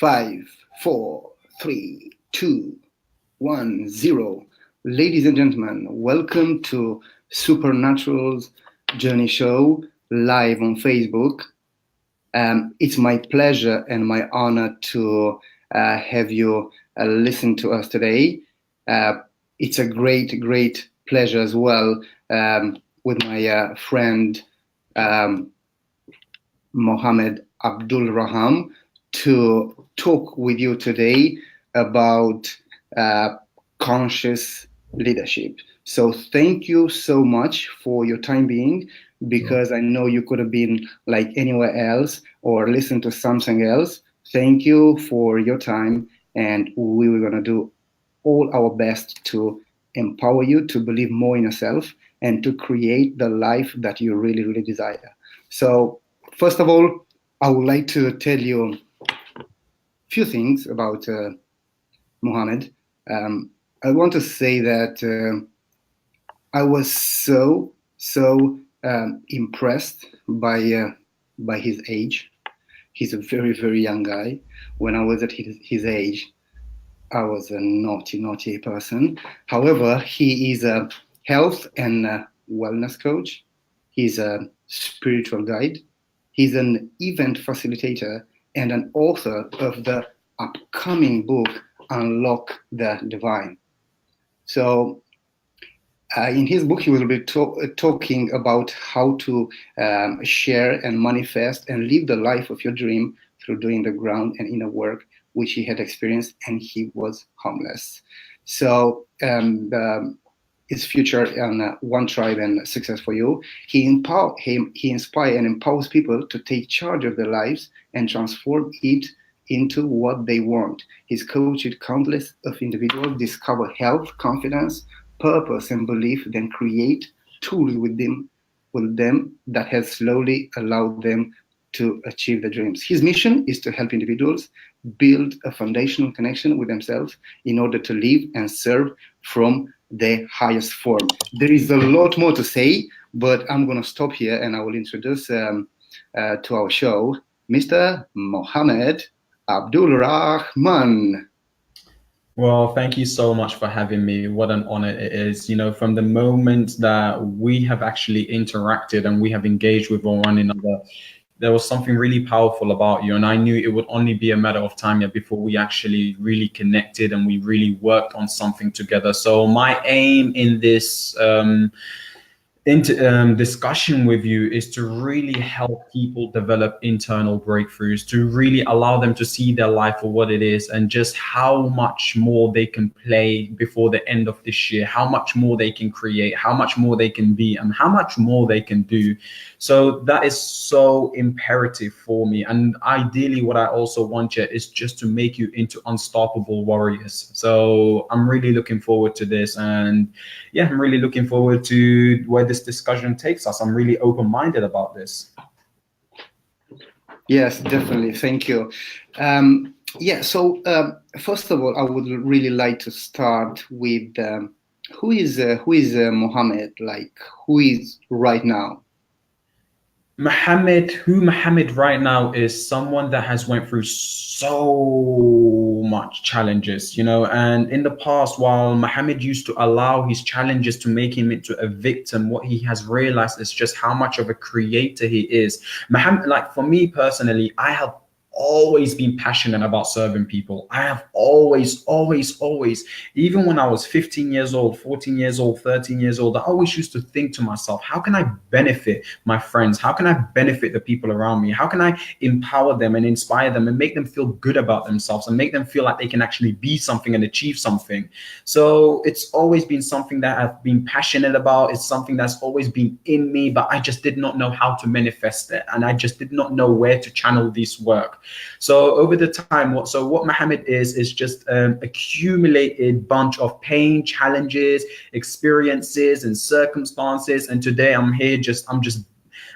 5, 4, 3, 2, 1, 0. Ladies and gentlemen, welcome to SuperNatural's Journey Show live on Facebook. It's my pleasure and my honor to have you listen to us today. It's a great pleasure as well with my friend Mohammed Abdul Raham to talk with you today about conscious leadership. So thank you so much for your time being, because I know you could have been like anywhere else or listened to something else. Thank you for your time, and we were going to do all our best to empower you to believe more in yourself and to create the life that you really desire. So first of all, I would like to tell you a few things about Mohammed. I want to say that I was so impressed by his age. He's a very young guy. When I was at his age, I was a naughty person. However, he is a health and wellness coach. He's a spiritual guide. He's an event facilitator and an author of the upcoming book, Unlock the Divine. So in his book, he will be talking about how to share and manifest and live the life of your dream through doing the ground and inner work, which he had experienced, and he was homeless. So his future on One Tribe and Success for You, he inspires and empowers people to take charge of their lives and transform it into what they want. He's coached countless of individuals discover health, confidence, purpose, and belief, then create tools with them that has slowly allowed them to achieve their dreams. His mission is to help individuals build a foundational connection with themselves in order to live and serve from their highest form. There is a lot more to say, but I'm going to stop here and I will introduce to our show Mr. Mohammed Abdul Rahman. Well, thank you so much for having me. What an honor it is. You know, from the moment that we have actually interacted and we have engaged with one another, there was something really powerful about you. And I knew it would only be a matter of time yet before we actually really connected and we really worked on something together. So my aim in this discussion with you is to really help people develop internal breakthroughs, to really allow them to see their life for what it is and just how much more they can play before the end of this year, how much more they can create, how much more they can be, and how much more they can do. So that is so imperative for me. And ideally, what I also want you is just to make you into unstoppable warriors. So I'm really looking forward to this. And yeah, I'm really looking forward to where this discussion takes us. I'm really open-minded about this. Yes, definitely. Thank you. So first of all, I would really like to start with who is Mohammed? Like, who is right now? Mohammed right now is someone that has went through so much challenges, you know, and in the past, while Mohammed used to allow his challenges to make him into a victim, what he has realized is just how much of a creator he is. Mohammed, like for me personally, I have always been passionate about serving people. I have always, even when I was 15 years old, 14 years old, 13 years old, I always used to think to myself, how can I benefit my friends? How can I benefit the people around me? How can I empower them and inspire them and make them feel good about themselves and make them feel like they can actually be something and achieve something? So it's always been something that I've been passionate about. It's something that's always been in me, but I just did not know how to manifest it. And I just did not know where to channel this work. So over the time, what Mohammed is just accumulated bunch of pain, challenges, experiences, and circumstances. And today I'm here,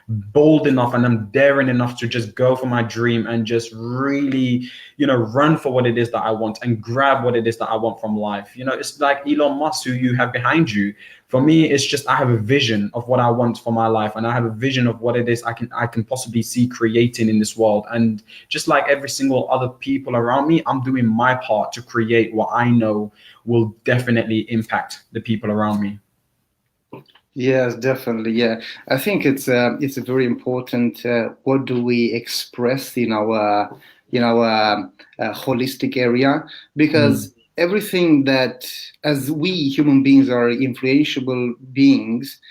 bold enough and I'm daring enough to just go for my dream and just really, run for what it is that I want and grab what it is that I want from life. It's like Elon Musk, who you have behind you. For me, it's just I have a vision of what I want for my life, and I have a vision of what it is I can possibly see creating in this world. And just like every single other people around me, I'm doing my part to create what I know will definitely impact the people around me. Yes, definitely. Yeah, I think it's a very important. What do we express in our holistic area? Mm, Because everything that, as we human beings are influential beings,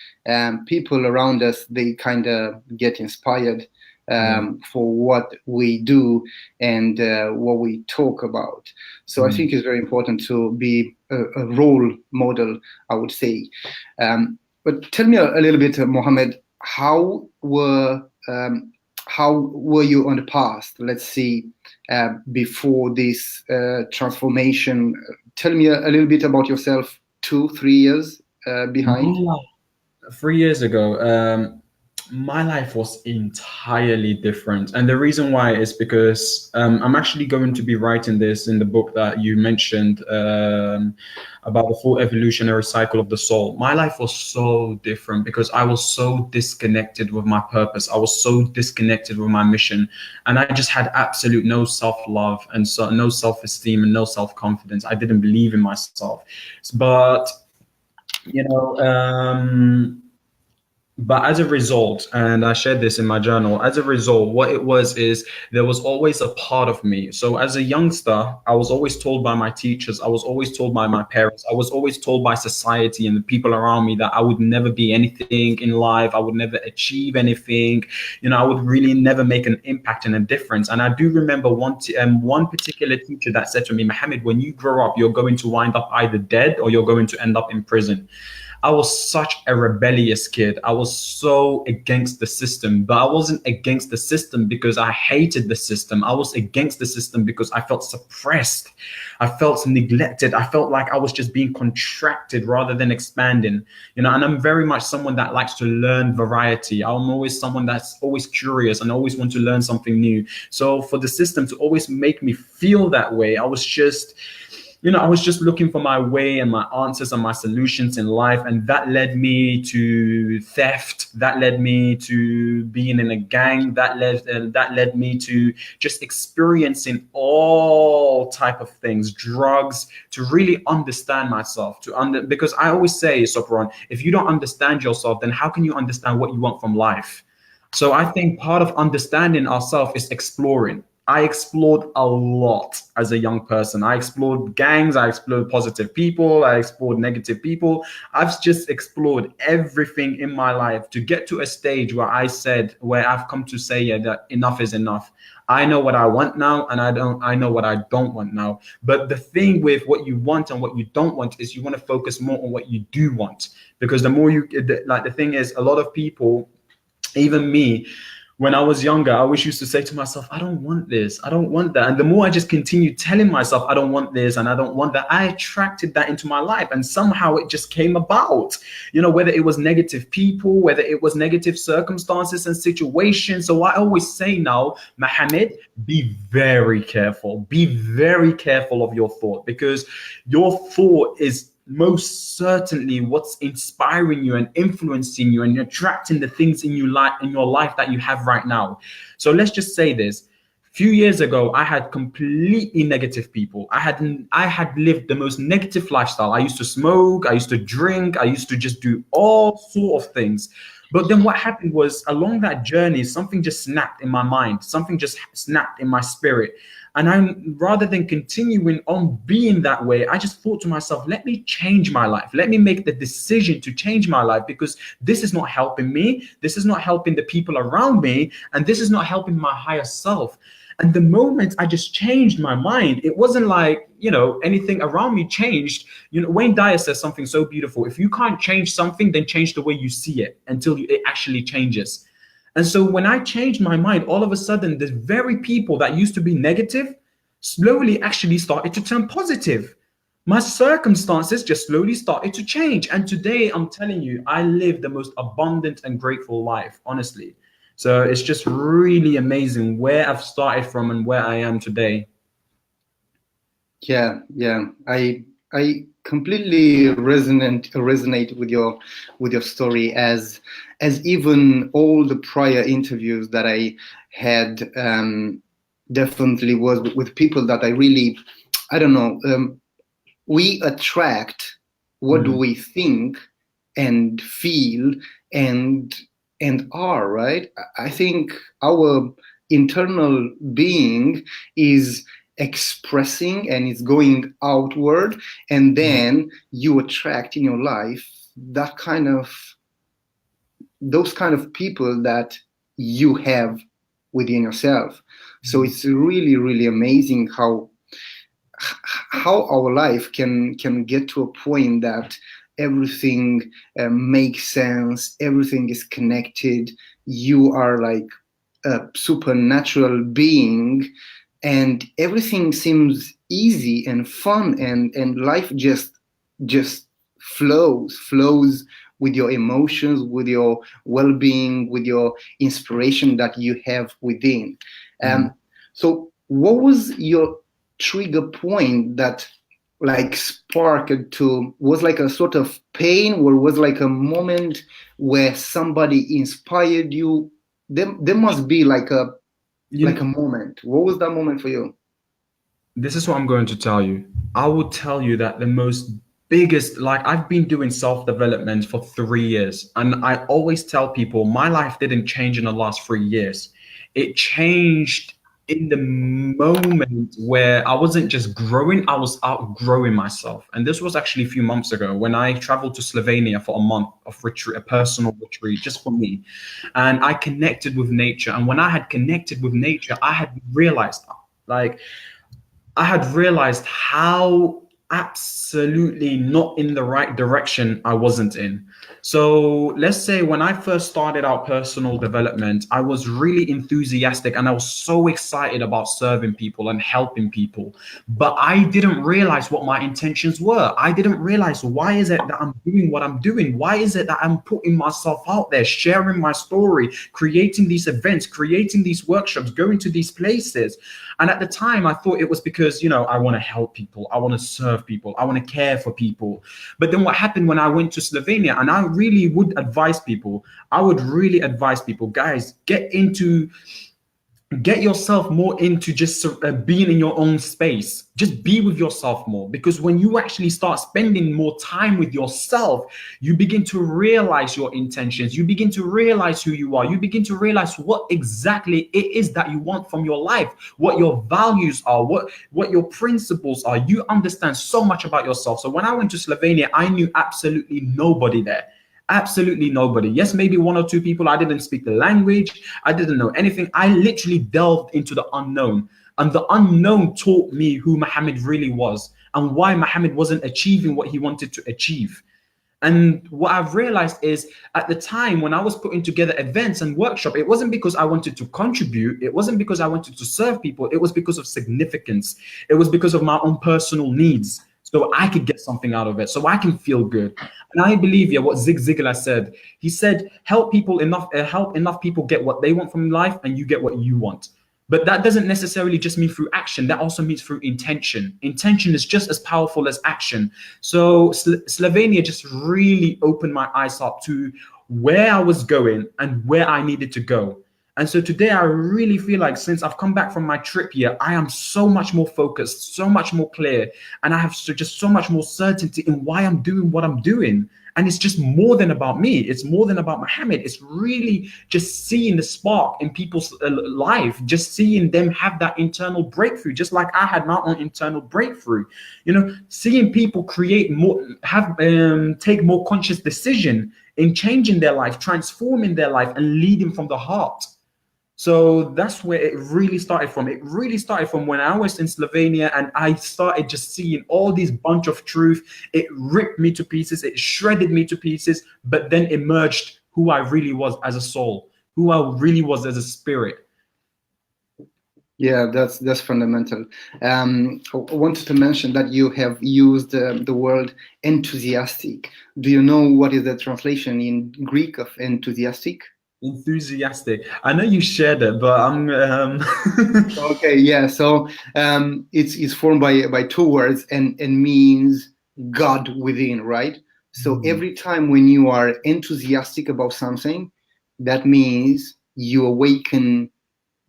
people around us, they kind of get inspired yeah. for what we do and what we talk about. So I Mm. think it's very important to be a role model, I would say. But tell me a little bit, Mohammed, how were you on the past? Let's see, before this transformation. Tell me a little bit about yourself 2, 3 years My behind. life 3 years ago, my life was entirely different. And the reason why is because I'm actually going to be writing this in the book that you mentioned, about the full evolutionary cycle of the soul. My life was so different because I was so disconnected with my purpose. I was so disconnected with my mission. And I just had absolute no self love and so no self esteem and no self confidence. I didn't believe in myself. But, you know, um, but as a result, and I shared this in my journal, as a result, what it was is there was always a part of me. So as a youngster, I was always told by my teachers, I was always told by my parents, I was always told by society and the people around me that I would never be anything in life, I would never achieve anything, I would really never make an impact and a difference. And I do remember one particular teacher that said to me, Mohammed, when you grow up, you're going to wind up either dead or you're going to end up in prison. I was such a rebellious kid. I was so against the system, but I wasn't against the system because I hated the system. I was against the system because I felt suppressed. I felt neglected. I felt like I was just being contracted rather than expanding. And I'm very much someone that likes to learn variety. I'm always someone that's always curious and always want to learn something new. So for the system to always make me feel that way, I was just looking for my way and my answers and my solutions in life. And that led me to theft. That led me to being in a gang. That led me to just experiencing all type of things, drugs, to really understand myself, because I always say, Sopron, if you don't understand yourself, then how can you understand what you want from life? So I think part of understanding ourselves is exploring. I explored a lot as a young person. I explored gangs, I explored positive people, I explored negative people. I've just explored everything in my life to get to a stage where I've come to say, yeah, that enough is enough. I know what I want now, and I know what I don't want now. But the thing with what you want and what you don't want is you want to focus more on what you do want. Because the thing is, a lot of people, even me, when I was younger, I always used to say to myself, I don't want this, I don't want that. And the more I just continued telling myself, I don't want this and I don't want that, I attracted that into my life. And somehow it just came about, whether it was negative people, whether it was negative circumstances and situations. So I always say now, Mohammed, be very careful. Be very careful of your thought, because your thought is most certainly what's inspiring you and influencing you and attracting the things in your life that you have right now. So let's just say this. Few years ago, I had completely negative people. I had lived the most negative lifestyle. I used to smoke, I used to drink, I used to just do all sort of things. But then what happened was, along that journey, something just snapped in my mind, something just snapped in my spirit. And rather than continuing on being that way, I just thought to myself, let me change my life. Let me make the decision to change my life, because this is not helping me. This is not helping the people around me. And this is not helping my higher self. And the moment I just changed my mind, it wasn't like, anything around me changed. Wayne Dyer says something so beautiful. If you can't change something, then change the way you see it until it actually changes. And so when I changed my mind, all of a sudden, the very people that used to be negative slowly actually started to turn positive. My circumstances just slowly started to change. And today, I'm telling you, I live the most abundant and grateful life, honestly. So it's just really amazing where I've started from and where I am today. Yeah, yeah. I completely resonate with your story, as even all the prior interviews that I had, definitely was with people that I really, I don't know, we attract what do Mm, we think and feel and are, right? I think our internal being is expressing and is going outward, and mm, then you attract in your life that kind of those kind of people that you have within yourself. So mm, it's really really amazing how our life can get to a point that everything makes sense, everything is connected. You are like a supernatural being, and everything seems easy and fun, and life just flows with your emotions, with your well-being, with your inspiration that you have within. mm. So what was your trigger point that like sparked to, was like a sort of pain, or was like a moment where somebody inspired you? There must be like a You, moment. What was that moment for you? this is what I'm going to tell you. I will tell you that the most biggest, like, I've been doing self-development for 3 years, and I always tell people my life didn't change in the last 3 years. It changed in the moment where I wasn't just growing, I was outgrowing myself. And this was actually a few months ago when I traveled to Slovenia for a month of retreat, a personal retreat just for me. And I connected with nature. And when I had connected with nature, I had realized, like, I had realized how absolutely not in the right direction I wasn't in. So let's say when I first started out personal development, I was really enthusiastic and I was so excited about serving people and helping people. But I didn't realize what my intentions were. I didn't realize, why is it that I'm doing what I'm doing? Why is it that I'm putting myself out there, sharing my story, creating these events, creating these workshops, going to these places? And at the time, I thought it was because, I want to help people, I want to serve people, I want to care for people. But then what happened when I went to Slovenia, and I really would advise people, I would really advise people, guys, get yourself more into just being in your own space. Just be with yourself more, because when you actually start spending more time with yourself, you begin to realize your intentions, you begin to realize who you are, you begin to realize what exactly it is that you want from your life, what your values are, what your principles are. You understand so much about yourself. So when I went to Slovenia, I knew absolutely nobody there. Absolutely nobody. Yes, maybe one or two people. I didn't speak the language. I didn't know anything. I literally delved into the unknown. And the unknown taught me who Muhammad really was and why Muhammad wasn't achieving what he wanted to achieve. And what I've realized is, at the time when I was putting together events and workshop, it wasn't because I wanted to contribute. It wasn't because I wanted to serve people. It was because of significance. It was because of my own personal needs. So I could get something out of it. So I can feel good. And I believe, yeah, what Zig Ziglar said. He said, help enough people get what they want from life, and you get what you want. But that doesn't necessarily just mean through action. That also means through intention. Intention is just as powerful as action. So Slovenia just really opened my eyes up to where I was going and where I needed to go. And so today I really feel like, since I've come back from my trip here, I am so much more focused, so much more clear, and I have just so much more certainty in why I'm doing what I'm doing. And it's just more than about me. It's more than about Muhammad. It's really just seeing the spark in people's life, just seeing them have that internal breakthrough, just like I had my own internal breakthrough. Seeing people create more, take more conscious decision in changing their life, transforming their life, and leading from the heart. So that's where it really started from. It really started from when I was in Slovenia and I started just seeing all these bunch of truth. It ripped me to pieces. It shredded me to pieces, but then emerged who I really was as a soul, who I really was as a spirit. Yeah, that's fundamental. I wanted to mention that you have used the word enthusiastic. Do you know what is the translation in Greek of enthusiastic? Enthusiastic. I know you shared it, but I'm Okay, yeah. So it's formed by two words and means God within, right? So Mm, every time when you are enthusiastic about something, that means you awaken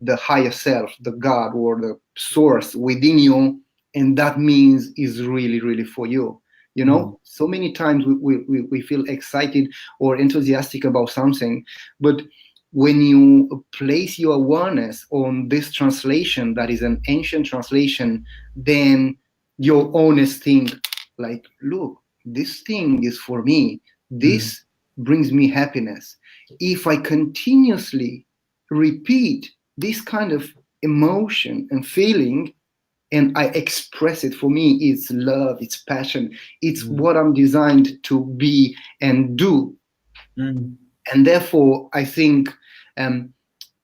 the higher self, the God or the source within you, and that means is really, really for you. You mm, know, so many times we feel excited or enthusiastic about something, but when you place your awareness on this translation that is an ancient translation, then your honest think like, look, this thing is for me. mm, This brings me happiness. If I continuously repeat this kind of emotion and feeling and I express it, for me it's love, it's passion, it's mm, what I'm designed to be and do. mm, And therefore I think um,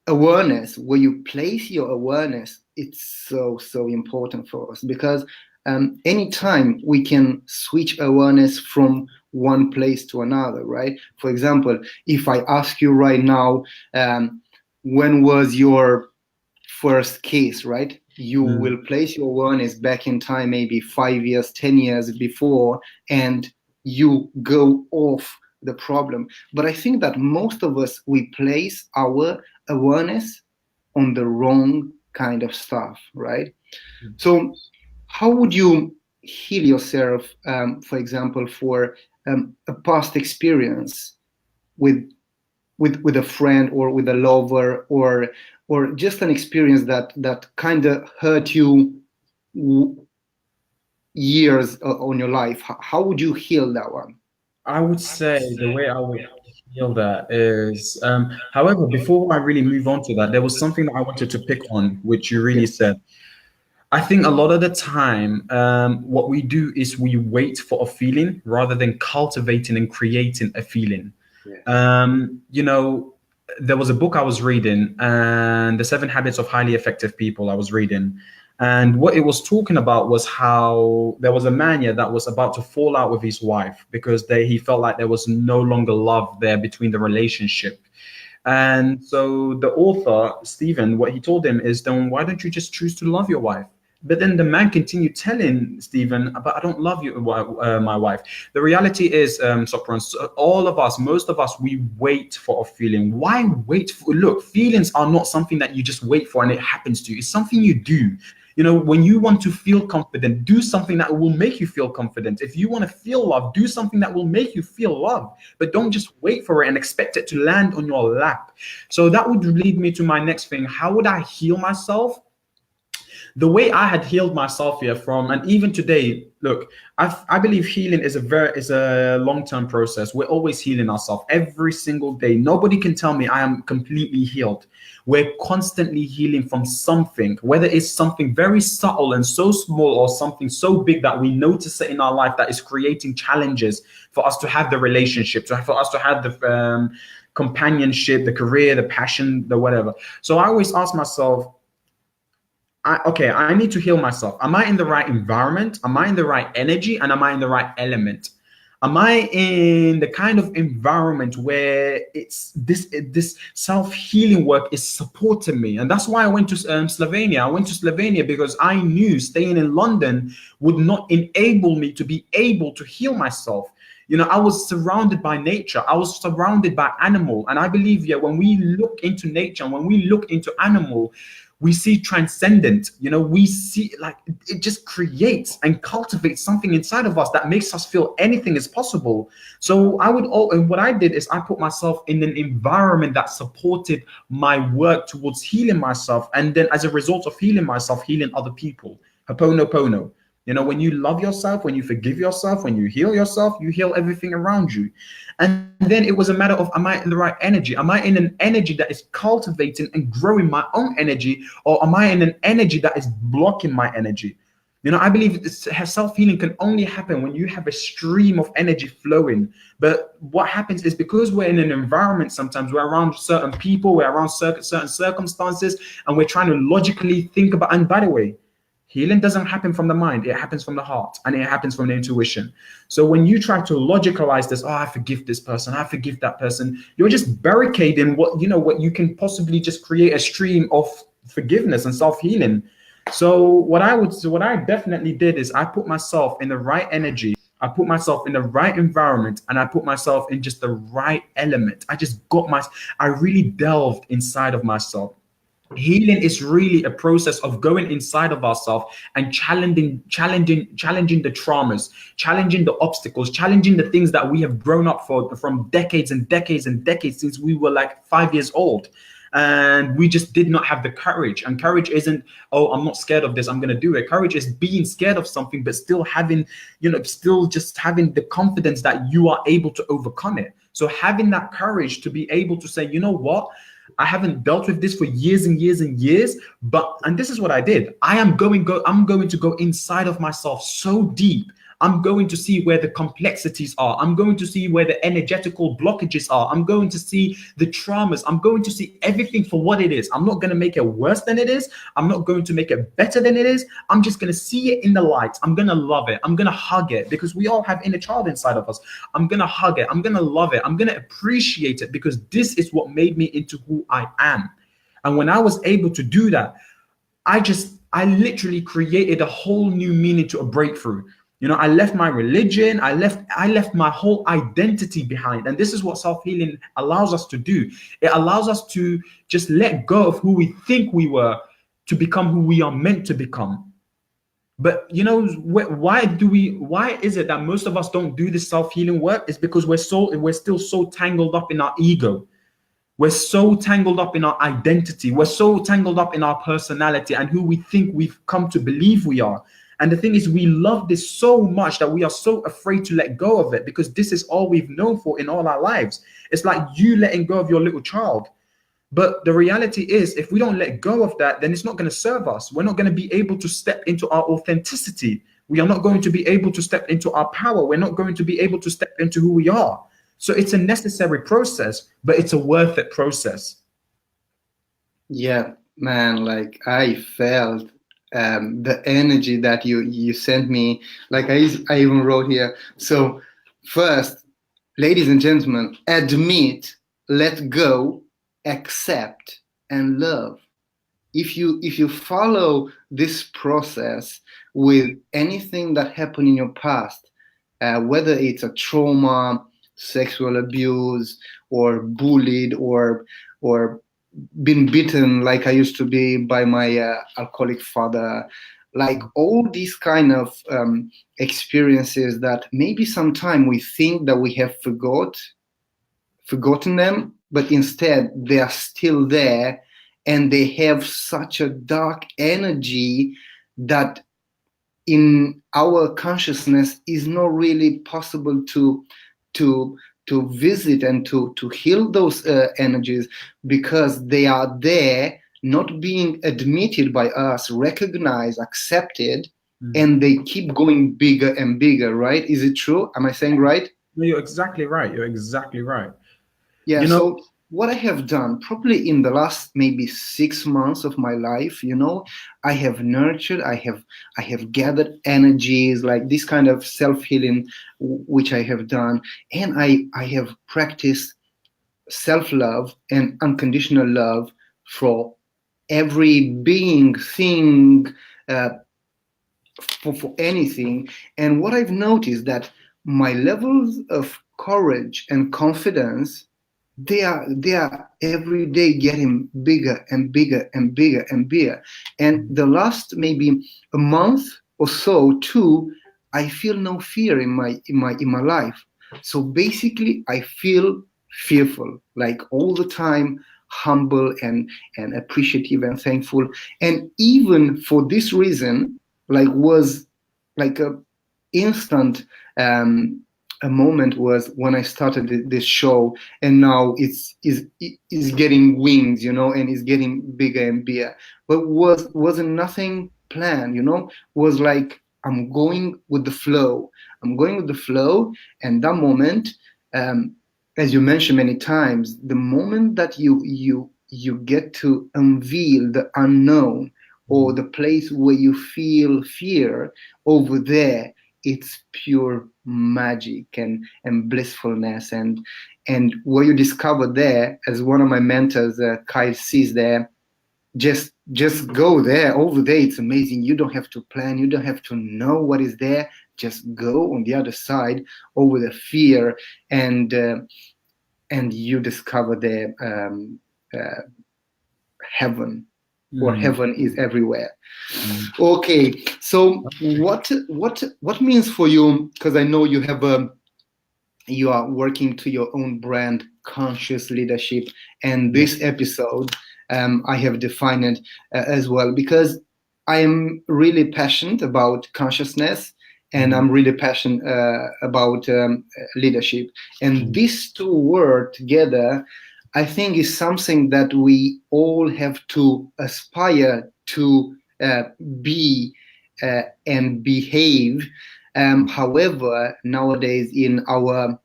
awareness, where you place your awareness, it's so important for us, because anytime we can switch awareness from one place to another, right? For example, if I ask you right now, when was your first case, right? You mm, will place your awareness back in time, maybe 5 years, 10 years before, and you go off the problem. But I think that most of us, we place our awareness on the wrong kind of stuff, right? mm. So, how would you heal yourself, for example, for a past experience with with a friend or with a lover, or just an experience that kind of hurt you years on your life? How would you heal that one? I would say the way I would heal that is, however, before I really move on to that, there was something that I wanted to pick on, which you really Yes, said. I think a lot of the time, what we do is we wait for a feeling rather than cultivating and creating a feeling. yes, You know, there was a book I was reading, and The Seven Habits of Highly Effective People I was reading. And what it was talking about was how there was a man here that was about to fall out with his wife because he felt like there was no longer love there between the relationship. And so the author, Stephen, what he told him is, then why don't you just choose to love your wife? But then the man continued telling Stephen, but I don't love you, my wife. The reality is, Soprans, all of us, most of us, we wait for a feeling. Why wait for? Look, feelings are not something that you just wait for and it happens to you. It's something you do. You know, when you want to feel confident, do something that will make you feel confident. If you want to feel love, do something that will make you feel love. But don't just wait for it and expect it to land on your lap. So that would lead me to my next thing. How would I heal myself? The way I had healed myself here from, and even today, look, I believe healing is a long-term process. We're always healing ourselves every single day. Nobody can tell me I am completely healed. We're constantly healing from something, whether it's something very subtle and so small or something so big that we notice it in our life that is creating challenges for us to have the relationship, for us to have the companionship, the career, the passion, the whatever. So I always ask myself, okay, I need to heal myself. Am I in the right environment? Am I in the right energy? And am I in the right element? Am I in the kind of environment where it's this self-healing work is supporting me? And that's why I went to Slovenia. I went to Slovenia because I knew staying in London would not enable me to be able to heal myself. You know, I was surrounded by nature. I was surrounded by animal. And I believe, yeah, when we look into nature, when we look into animal, we see transcendent. You know, we see like it just creates and cultivates something inside of us that makes us feel anything is possible. So and what I did is I put myself in an environment that supported my work towards healing myself, and then as a result of healing myself, healing other people. Hoponopono. You know, when you love yourself, when you forgive yourself, when you heal yourself, you heal everything around you. And then it was a matter of, am I in the right energy? Am I in an energy that is cultivating and growing my own energy? Or am I in an energy that is blocking my energy? You know, I believe self healing can only happen when you have a stream of energy flowing. But what happens is because we're in an environment, sometimes we're around certain people, we're around certain circumstances, and we're trying to logically think about, and by the way, Healing doesn't happen from the mind, it happens from the heart and it happens from the intuition. So when you try to logicalize this, oh, I forgive this person, I forgive that person, you're just barricading what you can possibly just create a stream of forgiveness and self-healing. So what I definitely did is I put myself in the right energy, I put myself in the right environment, and I put myself in just the right element. I really delved inside of myself. Healing is really a process of going inside of ourselves and challenging the traumas, challenging the obstacles, challenging the things that we have grown up for from decades and decades and decades since we were like 5 years old. And we just did not have the courage. And courage isn't, oh, I'm not scared of this, I'm going to do it. Courage is being scared of something but still having, still just having the confidence that you are able to overcome it. So having that courage to be able to say, you know what, I haven't dealt with this for years and years and years, and this is what I did. I'm going to go inside of myself so deep. I'm going to see where the complexities are. I'm going to see where the energetical blockages are. I'm going to see the traumas. I'm going to see everything for what it is. I'm not going to make it worse than it is. I'm not going to make it better than it is. I'm just going to see it in the light. I'm going to love it. I'm going to hug it because we all have inner child inside of us. I'm going to hug it. I'm going to love it. I'm going to appreciate it because this is what made me into who I am. And when I was able to do that, I literally created a whole new meaning to a breakthrough. I left my religion, I left my whole identity behind. And this is what self-healing allows us to do. It allows us to just let go of who we think we were to become who we are meant to become. But why is it that most of us don't do this self-healing work? It's because we're still so tangled up in our ego. We're so tangled up in our identity. We're so tangled up in our personality and who we think we've come to believe we are. And the thing is, we love this so much that we are so afraid to let go of it because this is all we've known for in all our lives. It's like you letting go of your little child. But the reality is, if we don't let go of that, then it's not going to serve us. We're not going to be able to step into our authenticity. We are not going to be able to step into our power. We're not going to be able to step into who we are. So it's a necessary process, but it's a worth it process. Yeah, man, like I felt the energy that you sent me. Like I even wrote here. So first, ladies and gentlemen, admit, let go, accept, and love. If you follow this process with anything that happened in your past, whether it's a trauma, sexual abuse, or bullied, or been beaten like I used to be by my alcoholic father, like all these kind of experiences that maybe sometime we think that we have forgotten them, but instead they are still there, and they have such a dark energy that in our consciousness is not really possible to visit and to heal those energies, because they are there, not being admitted by us, recognized, accepted, and they keep going bigger and bigger, right? Is it true? Am I saying right? No, you're exactly right. You're exactly right. Yeah, so what I have done probably in the last maybe 6 months of my life, I have nurtured, I have gathered energies, like this kind of self-healing, which I have done, and I have practiced self-love and unconditional love for every being, thing, for anything. And what I've noticed that my levels of courage and confidence, they are every day getting bigger and bigger and bigger and bigger. And the last maybe a month or so too, I feel no fear in my life. So basically I feel fearful, like all the time, humble and appreciative and thankful. And even for this reason, like was like a instant a moment was when I started this show, and now it's getting wings, and it's getting bigger and bigger. But wasn't nothing planned, was like I'm going with the flow. I'm going with the flow, and that moment, as you mentioned many times, the moment that you get to unveil the unknown, or the place where you feel fear, over there it's pure magic and blissfulness, and what you discover there, as one of my mentors, Kyle, sees there, just go there. Over there it's amazing. You don't have to plan, you don't have to know what is there. Just go on the other side, over the fear, and you discover the heaven, or heaven is everywhere. Okay, so what means for you, because I know you are working to your own brand, conscious leadership, and this episode, I have defined it as well, because I am really passionate about consciousness, and I'm really passionate about leadership, and these two words together, I think, is something that we all have to aspire to be and behave. However, nowadays in our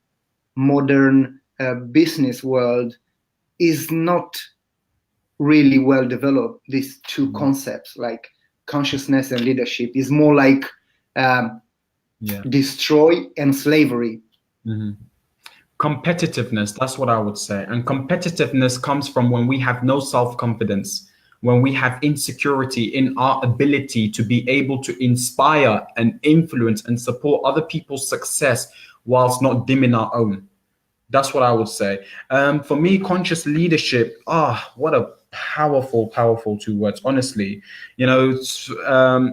modern business world, is not really well developed. These two concepts, like consciousness and leadership, is more like destroy and slavery. Competitiveness, that's what I would say. And competitiveness comes from when we have no self-confidence, when we have insecurity in our ability to be able to inspire and influence and support other people's success whilst not dimming our own. That's what I would say. For me, conscious leadership, what a powerful two words, honestly. You know,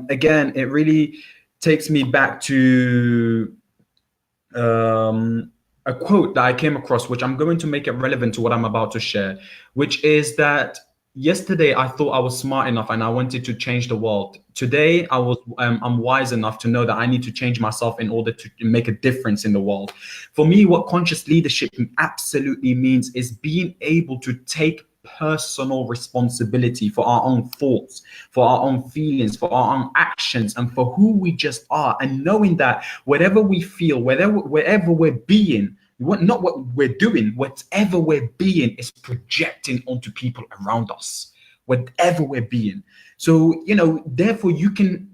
again, it really takes me back to a quote that I came across, which I'm going to make it relevant to what I'm about to share, which is that yesterday I thought I was smart enough and I wanted to change the world. Today I'm wise enough to know that I need to change myself in order to make a difference in the world. For me, what conscious leadership absolutely means is being able to take personal responsibility for our own thoughts, for our own feelings, for our own actions, and for who we just are, and knowing that whatever we feel, wherever we're being, not what we're doing, whatever we're being is projecting onto people around us, whatever we're being. So, you know, therefore you can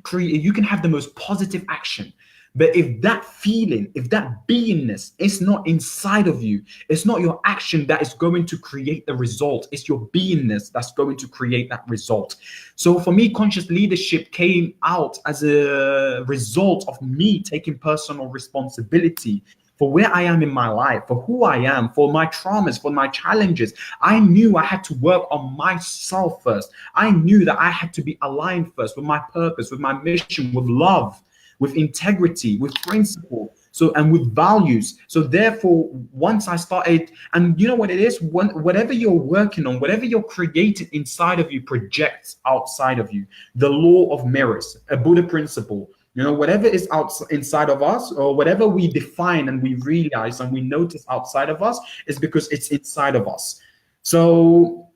create, you can have the most positive action. But if that feeling, if that beingness is not inside of you, it's not your action that is going to create the result. It's your beingness that's going to create that result. So for me, conscious leadership came out as a result of me taking personal responsibility for where I am in my life, for who I am, for my traumas, for my challenges. I knew I had to work on myself first. I knew that I had to be aligned first with my purpose, with my mission, with love, with integrity, with principle, so, and with values. So therefore, once I started, and you know what it is, whatever you're working on, whatever you're creating inside of you projects outside of you. The law of mirrors, a Buddha principle. You know, whatever is inside of us, or whatever we define and we realize and we notice outside of us, is because it's inside of us. So,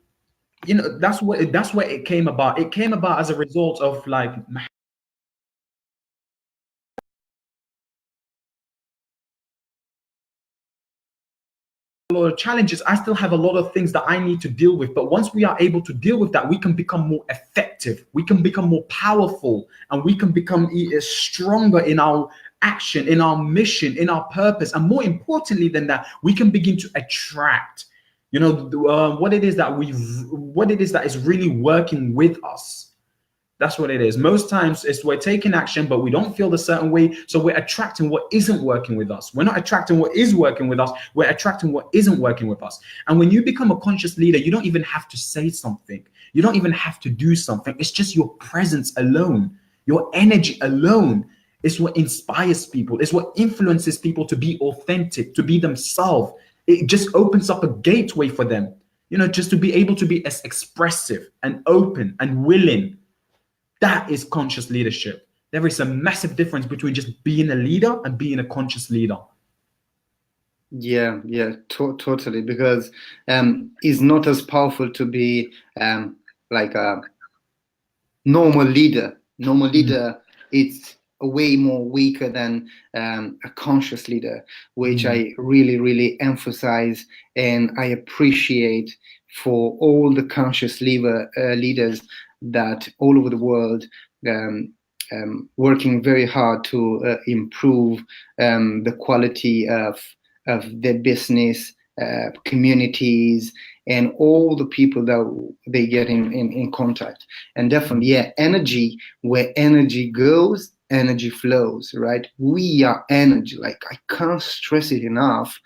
you know, that's where it came about. It came about as a result of like a lot of challenges. I still have a lot of things that I need to deal with, but once we are able to deal with that, we can become more effective, we can become more powerful, and we can become stronger in our action, in our mission, in our purpose. And more importantly than that, we can begin to attract, you know, what it is that is really working with us. That's what it is. Most times it's we're taking action, but we don't feel the certain way. So we're attracting what isn't working with us. We're not attracting what is working with us. We're attracting what isn't working with us. And when you become a conscious leader, you don't even have to say something. You don't even have to do something. It's just your presence alone, your energy alone. It's what inspires people. It's what influences people to be authentic, to be themselves. It just opens up a gateway for them, you know, just to be able to be as expressive and open and willing. That is conscious leadership. There is a massive difference between just being a leader and being a conscious leader. Yeah, totally. Because it's not as powerful to be like a normal leader. Normal leader, it's way more weaker than a conscious leader, which I really emphasize and I appreciate for all the conscious leaders. that all over the world, working very hard to improve the quality of their business, communities, and all the people that they get in contact. And definitely, yeah, energy, where energy goes, energy flows, right? We are energy. Like, I can't stress it enough.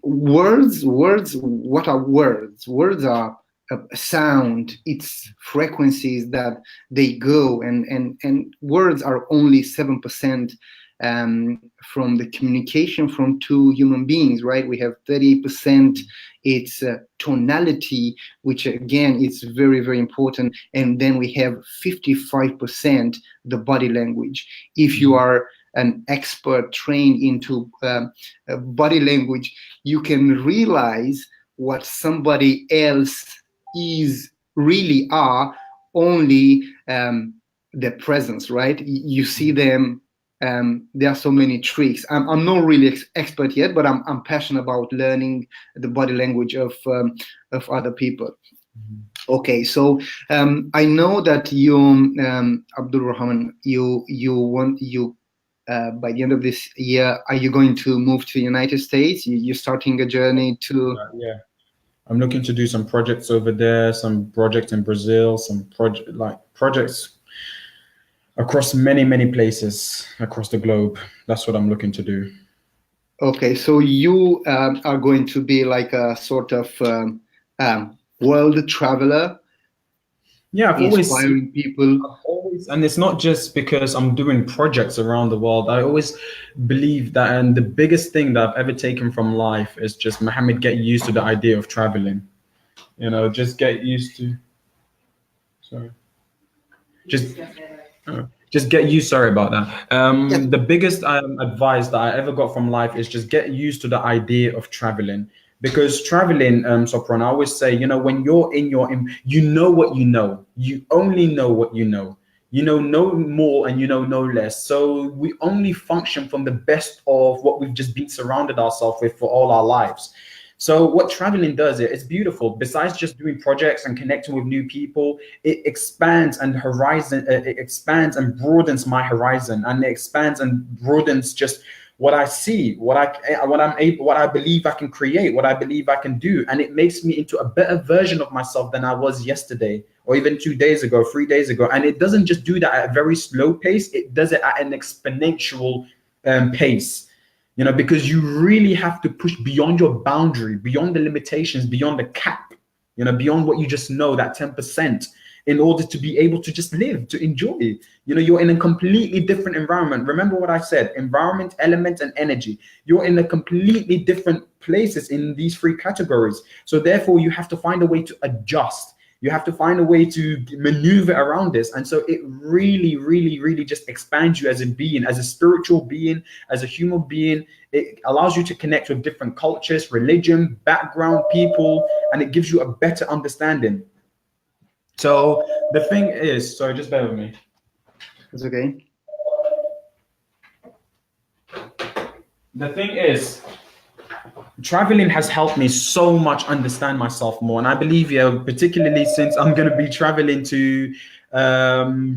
Words, what are words? Words are a sound, it's frequencies that they go, and words are only 7% from the communication from two human beings, right? We have 30%, it's tonality, which again, it's very, very important. And then we have 55%, the body language. If you are an expert trained into body language, you can realize what somebody else is really are only their presence, right? You see them. There are so many tricks. I'm not really expert yet, but I'm passionate about learning the body language of other people. Okay, so I know that you, Abdul Rahman, you by the end of this year, are you going to move to the United States? You're starting a journey to. Yeah. I'm looking to do some projects over there, some projects in Brazil, some projects across many places across the globe. That's what I'm looking to do. Okay, so you are going to be like a sort of world traveler. Yeah, inspiring people. And it's not just because I'm doing projects around the world. I always believe that, and the biggest thing that I've ever taken from life is just, Mohammed, get used to the idea of traveling. Just get used to. Sorry. Just get used. Sorry about that. The biggest advice that I ever got from life is just get used to the idea of traveling. Because traveling, Sopran, I always say, when you're you know what you know. You only know what you know. You know no more and you know no less. So we only function from the best of what we've just been surrounded ourselves with for all our lives. So what traveling does, it's beautiful. Besides just doing projects and connecting with new people, it expands and it expands and broadens my horizon, and it expands and broadens just what I see, what I believe I can create, what I believe I can do. And it makes me into a better version of myself than I was yesterday, or even 2 days ago, 3 days ago. And it doesn't just do that at a very slow pace, it does it at an exponential pace. Because you really have to push beyond your boundary, beyond the limitations, beyond the cap, beyond what you just know, that 10%, in order to be able to just live, to enjoy. You're in a completely different environment. Remember what I said, environment, element, and energy. You're in a completely different places in these three categories. So therefore, you have to find a way to adjust. You have to find a way to maneuver around this. And so it really, really, really just expands you as a being, as a spiritual being, as a human being. It allows you to connect with different cultures, religion, background, people, and it gives you a better understanding. So the thing is, sorry, just bear with me. It's okay. The thing is, traveling has helped me so much understand myself more. And I believe, particularly since I'm going to be traveling to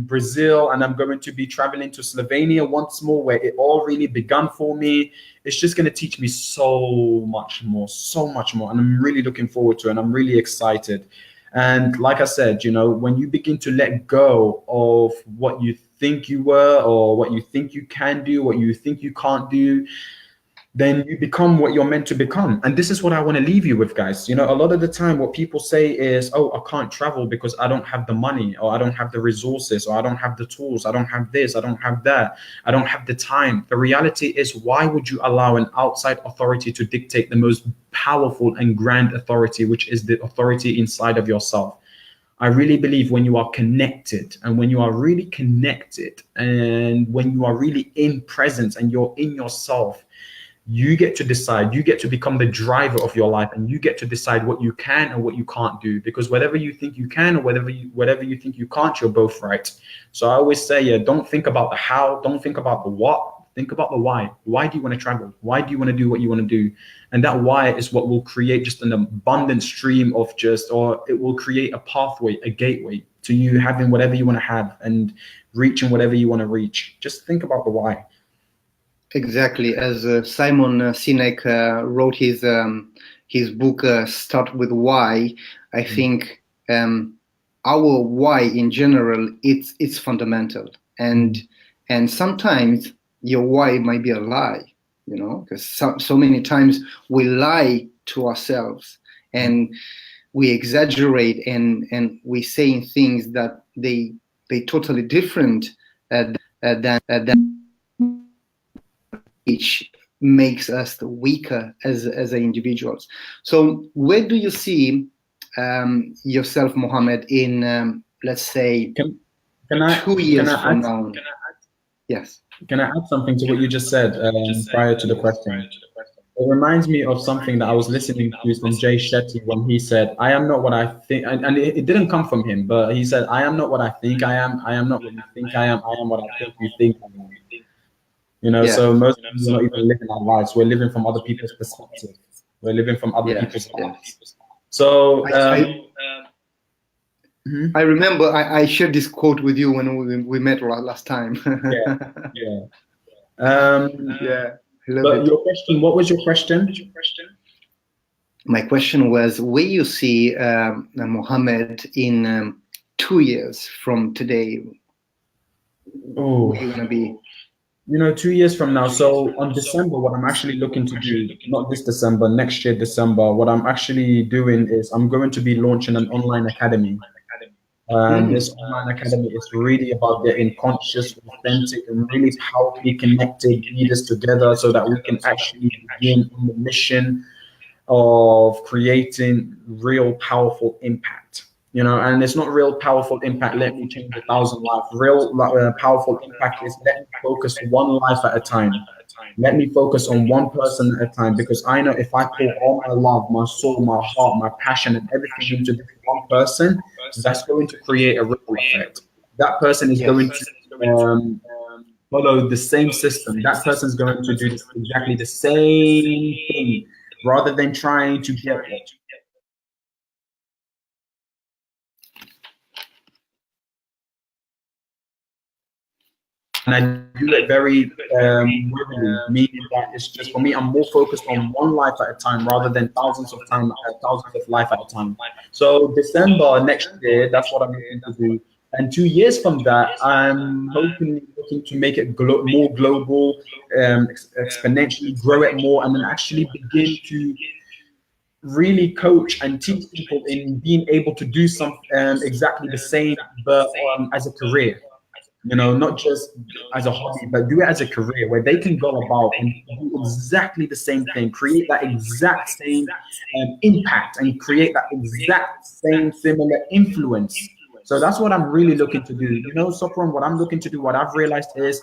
Brazil, and I'm going to be traveling to Slovenia once more, where it all really began for me. It's just going to teach me so much more. And I'm really looking forward to it. And I'm really excited. And like I said, when you begin to let go of what you think you were, or what you think you can do, what you think you can't do, then you become what you're meant to become. And this is what I want to leave you with, guys. A lot of the time what people say is, oh, I can't travel because I don't have the money, or I don't have the resources, or I don't have the tools, I don't have this, I don't have that, I don't have the time. The reality is, why would you allow an outside authority to dictate the most powerful and grand authority, which is the authority inside of yourself? I really believe when you are connected, and when you are really connected, and when you are really in presence and you're in yourself, you get to decide, you get to become the driver of your life, and you get to decide what you can and what you can't do. Because whatever you think you can, or whatever you think you can't, you're both right. So I always say, don't think about the how, don't think about the what, think about the why. Why do you want to travel? Why do you want to do what you want to do? And that why is what will create just an abundant stream of or it will create a pathway, a gateway to you having whatever you want to have and reaching whatever you want to reach. Just think about the why. Exactly, as Simon Sinek wrote his book "Start with Why." I think our why in general it's fundamental, and sometimes your why might be a lie, because so many times we lie to ourselves and we exaggerate and we saying things that they totally different than which makes us weaker as individuals. So where do you see yourself, Mohammed, in let's say Can I 2 years from add now? Yes. can I add something to what you just said prior to the question? It reminds me of something that I was listening to from Jay Shetty when he said, "I am not what I think," and it didn't come from him, but he said, "I am not what I think I am. I am not what you think I am. I am what I think you think I am." Yeah. So most of us are not even living our lives. We're living from other people's perspective. We're living from other people's lives. So I remember I shared this quote with you when we met last time. yeah. Yeah, I love But it. your question, what was your question? My question was, where you see Mohammed in 2 years from today? Oh, Where you gonna be? 2 years from now. So on December, what I'm actually looking to do, not this December, next year, December, what I'm actually doing is I'm going to be launching an online academy. And this online academy is really about getting conscious, authentic, and really powerfully connected leaders together so that we can actually begin on the mission of creating real powerful impact. And it's not real powerful impact, let me change 1,000 lives. Real powerful impact is let me focus one life at a time. Let me focus on one person at a time, because I know if I pour all my love, my soul, my heart, my passion, and everything into this one person, that's going to create a ripple effect. That person is going to follow the same system. That person is going to do exactly the same thing, rather than trying to get it. And I do it very willingly, meaning that it's just for me, I'm more focused on one life at a time rather than thousands of life at a time. So December next year, that's what I'm looking to do. And 2 years from that, I'm looking to make it more global, exponentially grow it more, and then actually begin to really coach and teach people in being able to do some exactly the same, but as a career. Not just as a hobby, but do it as a career where they can go about and do exactly the same thing, create that exact same impact, and create that exact same similar influence. So that's what I'm really looking to do. Sopron, what I'm looking to do, what I've realized is,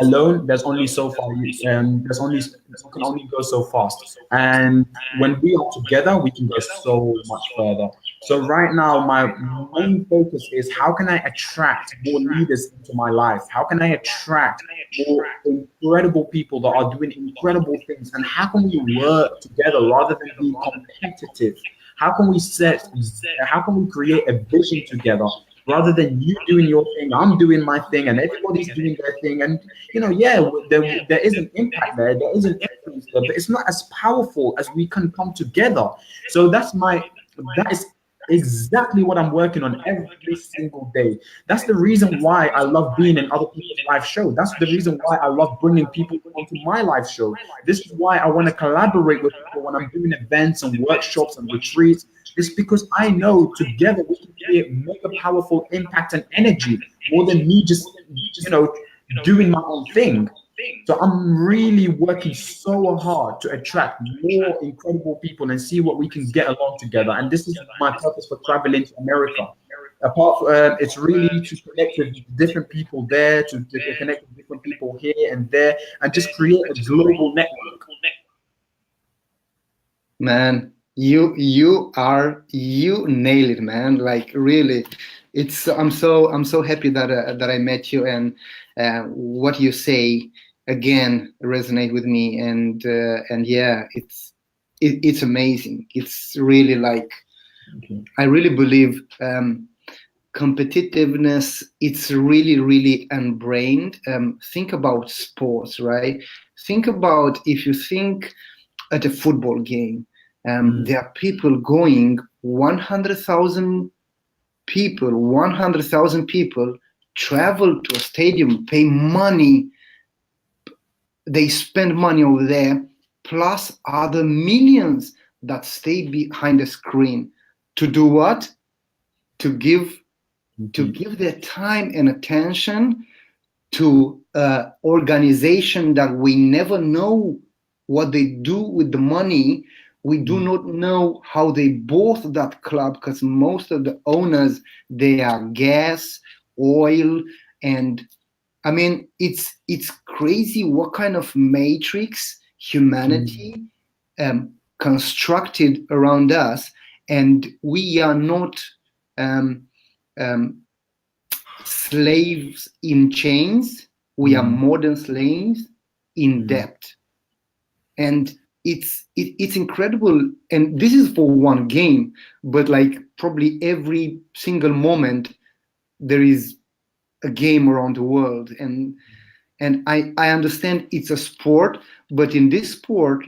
alone, there's only so far. You can only go so fast. And when we are together, we can go so much further. So right now, my main focus is how can I attract more leaders into my life? How can I attract more incredible people that are doing incredible things? And how can we work together rather than being competitive? How can we create a vision together rather than you doing your thing, I'm doing my thing, and everybody's doing their thing? And there is an impact there is an influence there, but it's not as powerful as we can come together. So that is exactly what I'm working on every single day. That's the reason why I love being in other people's live show. That's the reason why I love bringing people onto my live show. This is why I want to collaborate with people when I'm doing events and workshops and retreats. It's because I know together we can make a powerful impact and energy more than me just doing my own thing. So I'm really working so hard to attract more incredible people and see what we can get along together. And this is my purpose for traveling to America. Apart from it's really to connect with different people there, to connect with different people here and there, and just create a global network. Man, you nail it, man. Like really, I'm so happy that I met you, and what you say again resonate with me, and yeah, it's amazing. It's really like I really believe competitiveness, it's really, really unbrained. Think about sports, right? Think about, if you think at a football game, Mm, there are people going 100,000 people, 100,000 people travel to a stadium, pay money, they spend money over there, plus other millions that stay behind the screen to do what? To give to compete. give their time and attention to organization that we never know what they do with the money. We do Mm, not know how they bought that club, because most of the owners, they are gas, oil, and I mean, it's crazy what kind of matrix mm, humanity constructed around us, and we are not um, um, slaves in chains. We are mm, modern slaves in mm. debt, and it's incredible. And this is for one game, but like probably every single moment there is a game around the world, and I understand it's a sport, but in this sport,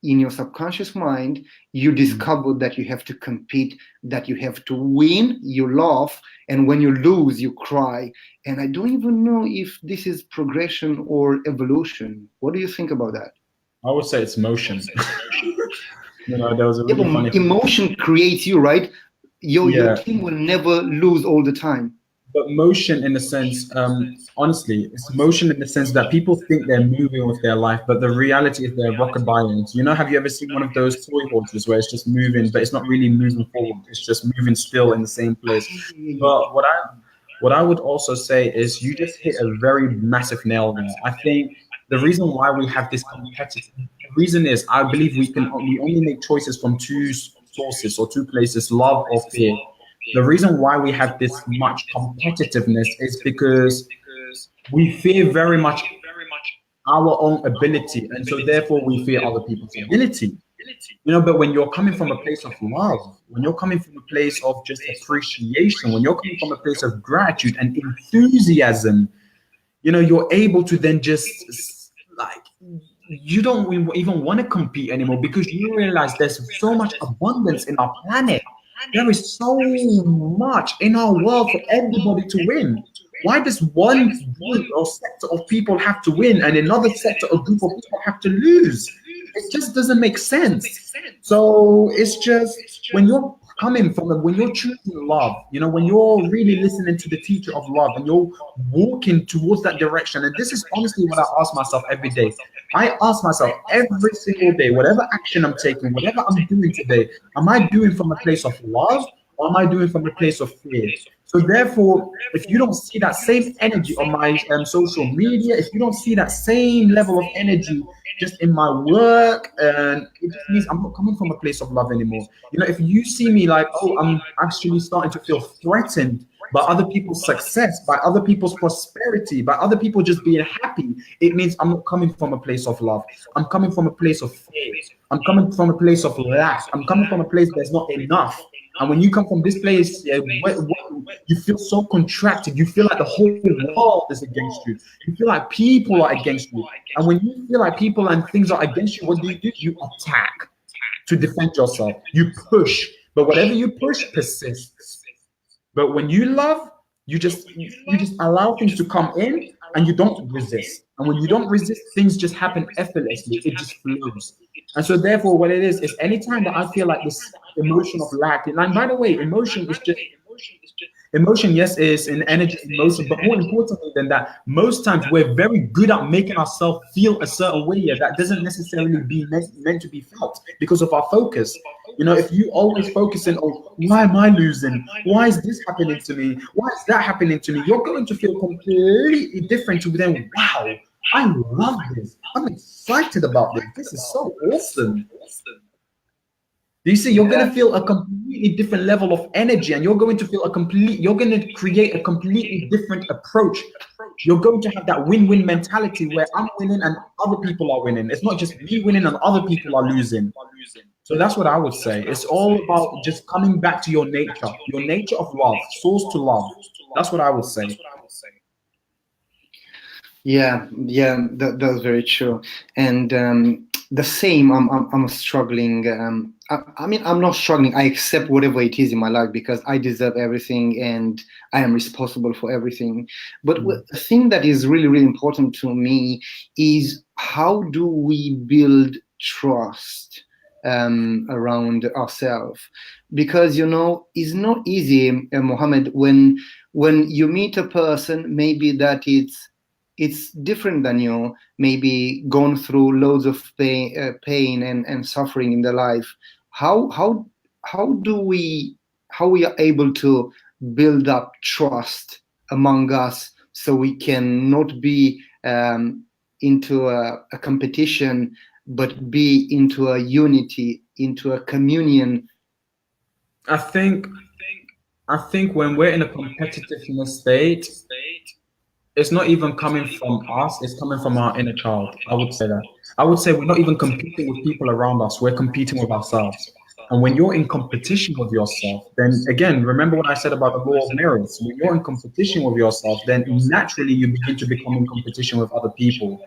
in your subconscious mind, you Mm. discover that you have to compete, that you have to win, you laugh, and when you lose, you cry. And I don't even know if this is progression or evolution. What do you think about that? I would say it's motion. There was a Yeah, really funny but thing. emotion creates you, right? Your Yeah, team will never lose all the time. but motion in the sense, honestly, it's motion in the sense that people think they're moving with their life, but the reality is they're rockabye. Have you ever seen one of those toy horses where it's just moving, but it's not really moving forward? It's just moving still in the same place. Yeah, yeah, yeah, But what I would also say is you just hit a very massive nail there. I think the reason why we have this competitive the reason is I believe we only make choices from two sources or two places, love or fear. The reason why we have this much competitiveness is because we fear very much our own ability, and so therefore we fear other people's ability. But when you're coming from a place of love, when you're coming from a place of just appreciation, when you're coming from a place of gratitude and enthusiasm, you're able to then just like you don't even want to compete anymore because you realize there's so much abundance in our planet. There is so much in our world for everybody to win. Why does one group or sector of people have to win and another sector or group of people have to lose? It just doesn't make sense. So it's just when you're choosing love, when you're really listening to the teacher of love and you're walking towards that direction. And this is honestly what I ask myself every day. I ask myself every single day, whatever action I'm taking, whatever I'm doing today, am I doing from a place of love or am I doing from a place of fear? So therefore, if you don't see that same energy on my social media, if you don't see that same level of energy just in my work, and it just means I'm not coming from a place of love anymore. If you see me like, oh, I'm actually starting to feel threatened by other people's success, by other people's prosperity, by other people just being happy, it means I'm not coming from a place of love. I'm coming from a place of fear. I'm coming from a place of lack. I'm coming from a place there's not enough. And when you come from this place, yeah, you feel so contracted. You feel like the whole world is against you. You feel like people are against you. And when you feel like people and things are against you, what do? You attack to defend yourself. You push. But whatever you push persists. But when you love, you just allow things to come in and you don't resist. And when you don't resist, things just happen effortlessly. It just flows. And so therefore, what it is anytime that I feel like this emotion of lack, and by the way, emotion, yes, is an energy emotion, but more importantly than that, most times we're very good at making ourselves feel a certain way that doesn't necessarily be meant to be felt because of our focus. If you always focusing on why am I losing? Why is this happening to me? Why is that happening to me? You're going to feel completely different to them. Wow, I love this. I'm excited about this. This is so awesome. Do you see? You're going to Yeah. feel a completely different level of energy, and you're going to create a completely different approach. You're going to have that win-win mentality where I'm winning and other people are winning. It's not just me winning and other people are losing. So that's what I would say. It's all about just coming back to your nature of love, source to love. That's what I would say. Yeah, yeah, that's very true. And the same, I'm struggling. I mean, I'm not struggling. I accept whatever it is in my life because I deserve everything and I am responsible for everything. But Mm. the thing that is really, really important to me is how do we build trust around ourselves? Because it's not easy, Mohammed, when you meet a person, maybe that it's different than you, maybe gone through loads of pain and suffering in their life. How do we are able to build up trust among us so we can not be into a competition, but be into a unity, into a communion. I think I think when we're in a competitiveness state, it's not even coming from us, it's coming from our inner child. I would say that. I would say we're not even competing with people around us, we're competing with ourselves. And when you're in competition with yourself, then again, remember what I said about the law of mirrors. When you're in competition with yourself, then naturally you begin to become in competition with other people.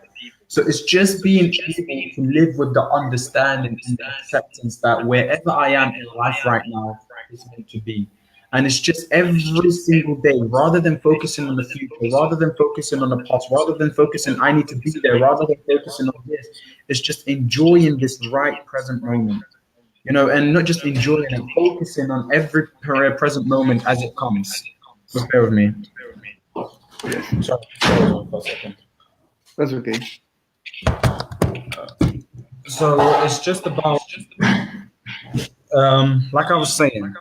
So it's just being able to live with the understanding and the acceptance that wherever I am in life right now is meant to be. And it's just every single day, rather than focusing on the future, rather than focusing on the past, rather than focusing, I need to be there, rather than focusing on this, it's just enjoying this right present moment, and not just enjoying and focusing on every present moment as it comes. Just bear with me. Yes, Sorry, just hold on for a second. that's okay. So it's just about, like I was saying,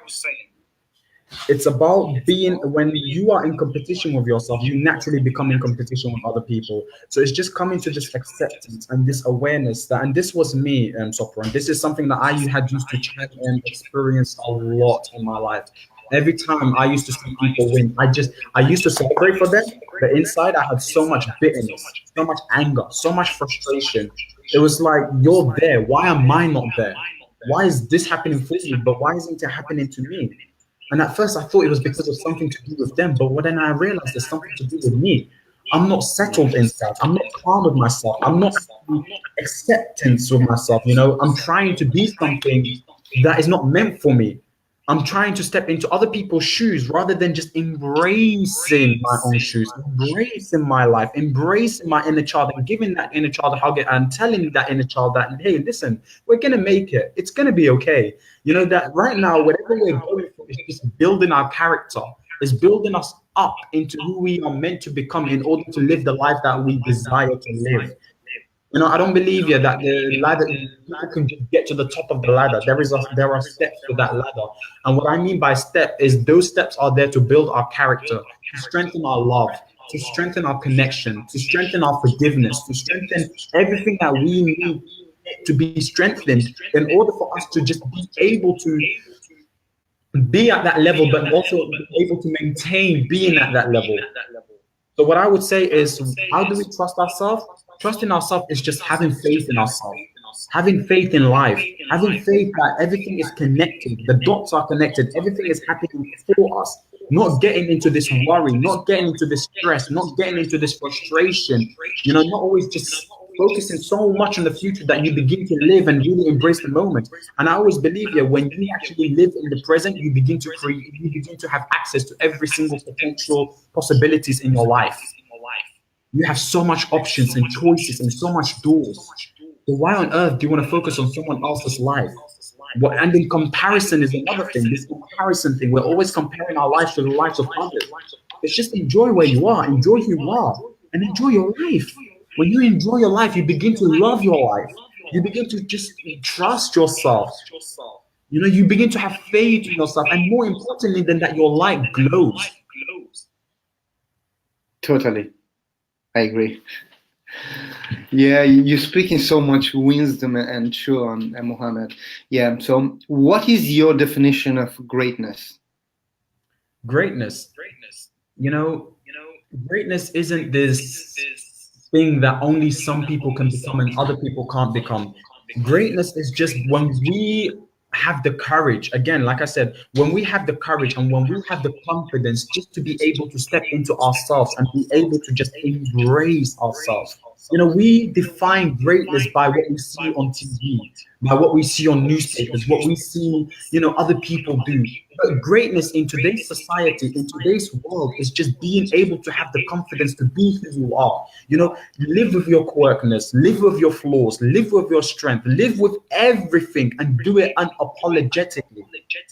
it's about being when you are in competition with yourself, you naturally become in competition with other people. So it's just coming to this acceptance and this awareness that, and this was me, Sopra, and this is something that I had used to chat and experience a lot in my life. Every time I used to see people win, I used to celebrate for them, but inside I had so much bitterness, so much anger, so much frustration. It was like, you're there, why am I not there? Why is this happening for you, but why isn't it happening to me? And at first, I thought it was because of something to do with them. But then I realized there's something to do with me. I'm not settled inside. I'm not calm with myself. I'm not actually acceptance with myself. I'm trying to be something that is not meant for me. I'm trying to step into other people's shoes rather than just embracing my own shoes, embracing my life, embracing my inner child, and giving that inner child a hug and telling that inner child that, hey, listen, we're going to make it. It's going to be okay. That right now, whatever we're going through is just building our character, is building us up into who we are meant to become in order to live the life that we desire to live. I don't believe you that the ladder people can just get to the top of the ladder. There are steps to that ladder, and what I mean by step is those steps are there to build our character, to strengthen our love, to strengthen our connection, to strengthen our forgiveness, to strengthen everything that we need to be strengthened in order for us to just be able to be at that level, but also be able to maintain being at that level. So what I would say is, how do we trust ourselves? Trusting ourselves is just having faith in ourselves, having faith in life, having faith that everything is connected, the dots are connected, everything is happening for us. Not getting into this worry, not getting into this stress, not getting into this frustration. Not always just focusing so much on the future that you begin to live and really embrace the moment. And I always believe, yeah, when you actually live in the present, you begin to create, you begin to have access to every single potential possibilities in your life. You have so much options and choices and so much doors. So why on earth do you want to focus on someone else's life? And then comparison is another thing. This comparison thing, we're always comparing our lives to the lives of others. It's just enjoy where you are, enjoy who you are, and enjoy your life. When you enjoy your life, you begin to love your life. You begin to just trust yourself. You begin to have faith in yourself, and more importantly than that, your light glows. Totally, I agree. Yeah, you're speaking so much wisdom and truth on Mohammed. Yeah. So, what is your definition of greatness? Greatness, you know, greatness isn't this thing that only some people can become and other people can't become. Greatness is just when we have the courage, again, like I said, when we have the courage and when we have the confidence just to be able to step into ourselves and be able to just embrace ourselves. We define greatness by what we see on TV, by what we see on newspapers, what we see, other people do. But greatness in today's society, in today's world, is just being able to have the confidence to be who you are. Live with your quirkiness, live with your flaws, live with your strength, live with everything and do it unapologetically.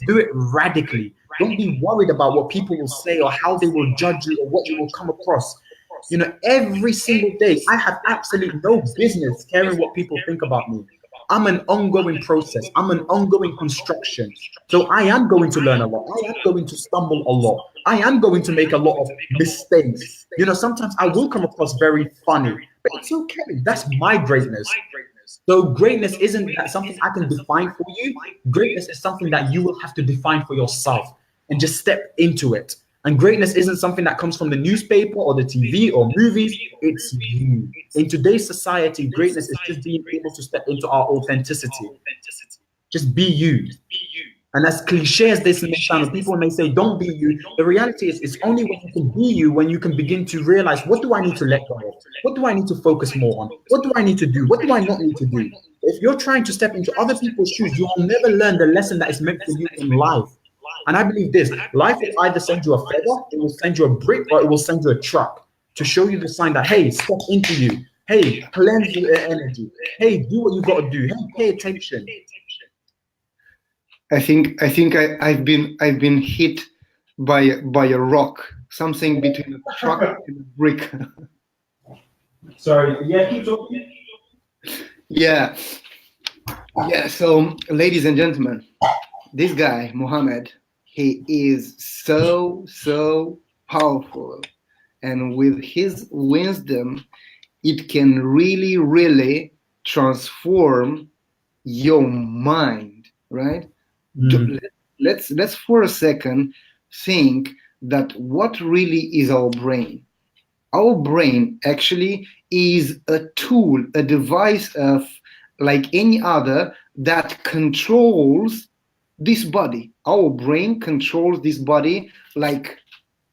Do it radically. Don't be worried about what people will say or how they will judge you or what you will come across. Every single day, I have absolutely no business caring what people think about me. I'm an ongoing process. I'm an ongoing construction. So I am going to learn a lot. I am going to stumble a lot. I am going to make a lot of mistakes. Sometimes I will come across very funny, but it's okay. That's my greatness. So greatness isn't that something I can define for you. Greatness is something that you will have to define for yourself and just step into it. And greatness isn't something that comes from the newspaper or the TV or movies. It's you. In today's society, greatness is just being able to step into our authenticity. Just be you. And as cliche as this may sound, and people may say, don't be you. The reality is, it's only when you can be you, when you can begin to realize, what do I need to let go of? What do I need to focus more on? What do I need to do? What do I not need to do? If you're trying to step into other people's shoes, you will never learn the lesson that is meant for you in life. And I believe this, life will either send you a feather, it will send you a brick, or it will send you a truck to show you the sign that, hey, step into you. Hey, cleanse your energy. Hey, do what you got to do. Hey, pay attention. I think I've been hit by a rock, something between a truck and a brick. Sorry, yeah, keep talking. Yeah. So, ladies and gentlemen, this guy Mohammed, he is so powerful, and with his wisdom, it can really transform your mind, right? Let's for a second think that what really is our brain. Our brain actually is a tool, a device of like any other that controls this body. Our brain controls this body like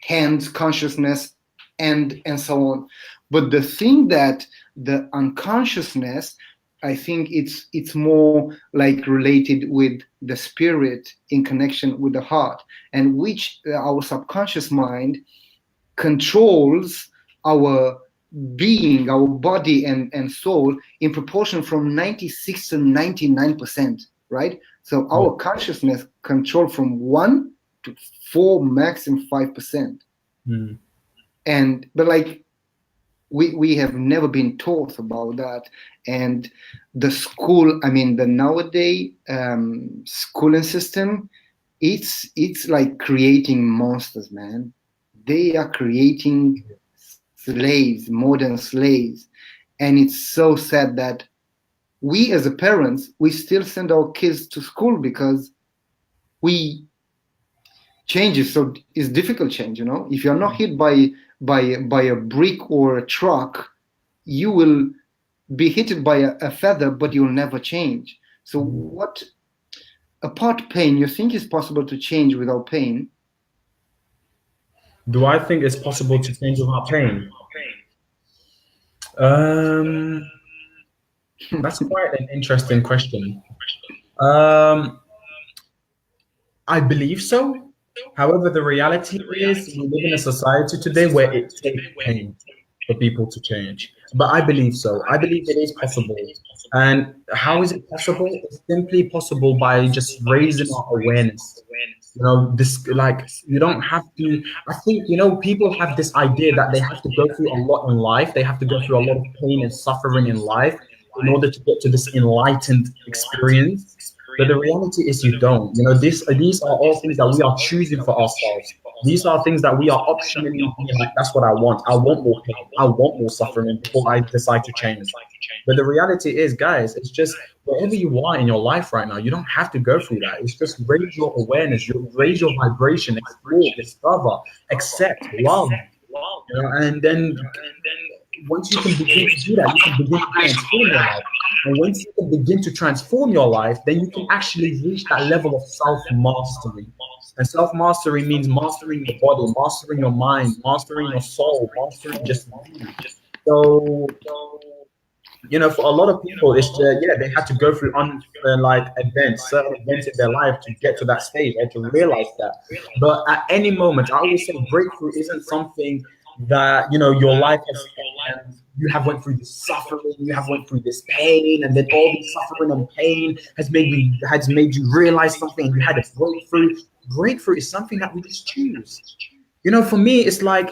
hands, consciousness, and so on. But the thing that the unconsciousness, I think it's more like related with the spirit in connection with the heart, and which our subconscious mind controls our being, our body and soul in proportion from 96 to 99%, right? So our consciousness control from 1 to 4, maximum 5%. But like we have never been taught about that. And the school, the nowadays schooling system, it's like creating monsters, man. They are creating slaves, modern slaves. And it's so sad that we as a parents, we still send our kids to school because we changes. So it's difficult change, If you're not hit by a brick or a truck, you will be hit by a feather, but you'll never change. So what, apart pain, you think is possible to change without pain? Do I think it's possible to change without pain? That's quite an interesting question. I believe so. However, the reality is we live in a society today where it takes pain for people to change. But I believe so. I believe it is possible. And how is it possible? It's simply possible by just raising our awareness. This, like, you don't have to. I think, people have this idea that they have to go through a lot in life. They have to go through a lot of pain and suffering in life in order to get to this enlightened experience. But the reality is you don't. These are all things that we are choosing for ourselves. These are things that we are optionally being like, that's what I want. I want more pain. I want more suffering before I decide to change. But the reality is, guys, it's just wherever you are in your life right now, you don't have to go through that. It's just raise your awareness, raise your vibration, explore, discover, accept, love. And then once you can begin to do that, you can begin to transform your life. And once you can begin to transform your life, then you can actually reach that level of self-mastery. And self-mastery means mastering your body, mastering your mind, mastering your soul, mastering just you. So, for a lot of people, it's yeah, they had to go through like events, certain events in their life to get to that stage and to realize that. But at any moment, I always say breakthrough isn't something that your life has. You have went through this suffering, you have went through this pain, and then all this suffering and pain has made you realize something, and you had a breakthrough. Breakthrough is something that we just choose. For me, it's like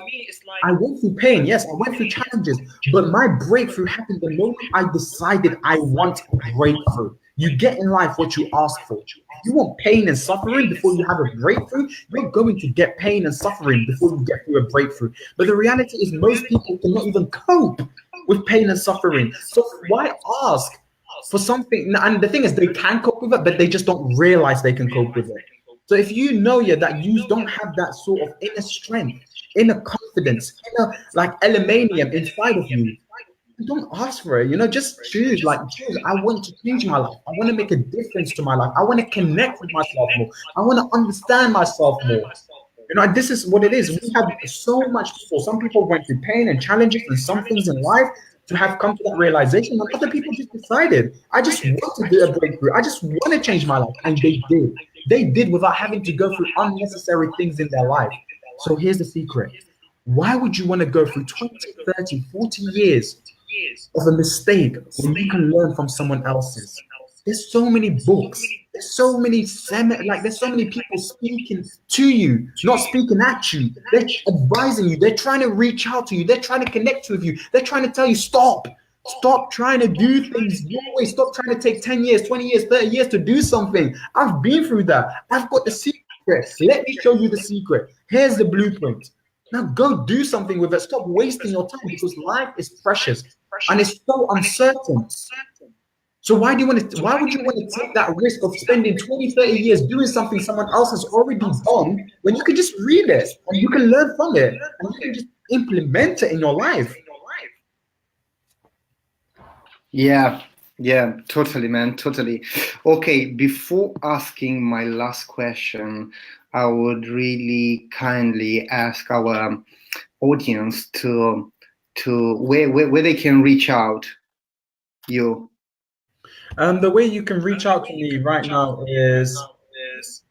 I went through pain. Yes, I went through challenges, but my breakthrough happened the moment I decided I want a breakthrough. You get in life what you ask for. If you want pain and suffering before you have a breakthrough, you're going to get pain and suffering before you get through a breakthrough. But the reality is, most people cannot even cope with pain and suffering. So why ask for something? And the thing is, they can cope with it, but they just don't realize they can cope with it. So if you know, yeah, that you don't have that sort of inner strength, inner confidence, inner like aluminium inside of you, don't ask for it. Just choose. Like choose. I want to change my life. I want to make a difference to my life. I want to connect with myself more. I want to understand myself more. This is what it is. We have so much people. Some people went through pain and challenges and some things in life to have come to that realization. And other people just decided, I just want to do a breakthrough. I just want to change my life. And they did. They did without having to go through unnecessary things in their life. So here's the secret. Why would you want to go through 20, 30, 40 years of a mistake when you can learn from someone else's? There's so many books. There's so many there's so many people speaking to you, not speaking at you. They're advising you. They're trying to reach out to you. They're trying to connect with you. They're trying to tell you, stop. Stop trying to do things your way. Stop trying to take 10 years, 20 years, 30 years to do something. I've been through that. I've got the secret. Let me show you the secret. Here's the blueprint. Now go do something with it. Stop wasting your time, because life is precious and it's so uncertain. So why would you want to take that risk of spending 20, 30 years doing something someone else has already done, when you can just read it and you can learn from it and you can just implement it in your life? Yeah, totally, man, totally. Okay, before asking my last question, I would really kindly ask our audience to where they can reach out you. The way you can reach out to me right now is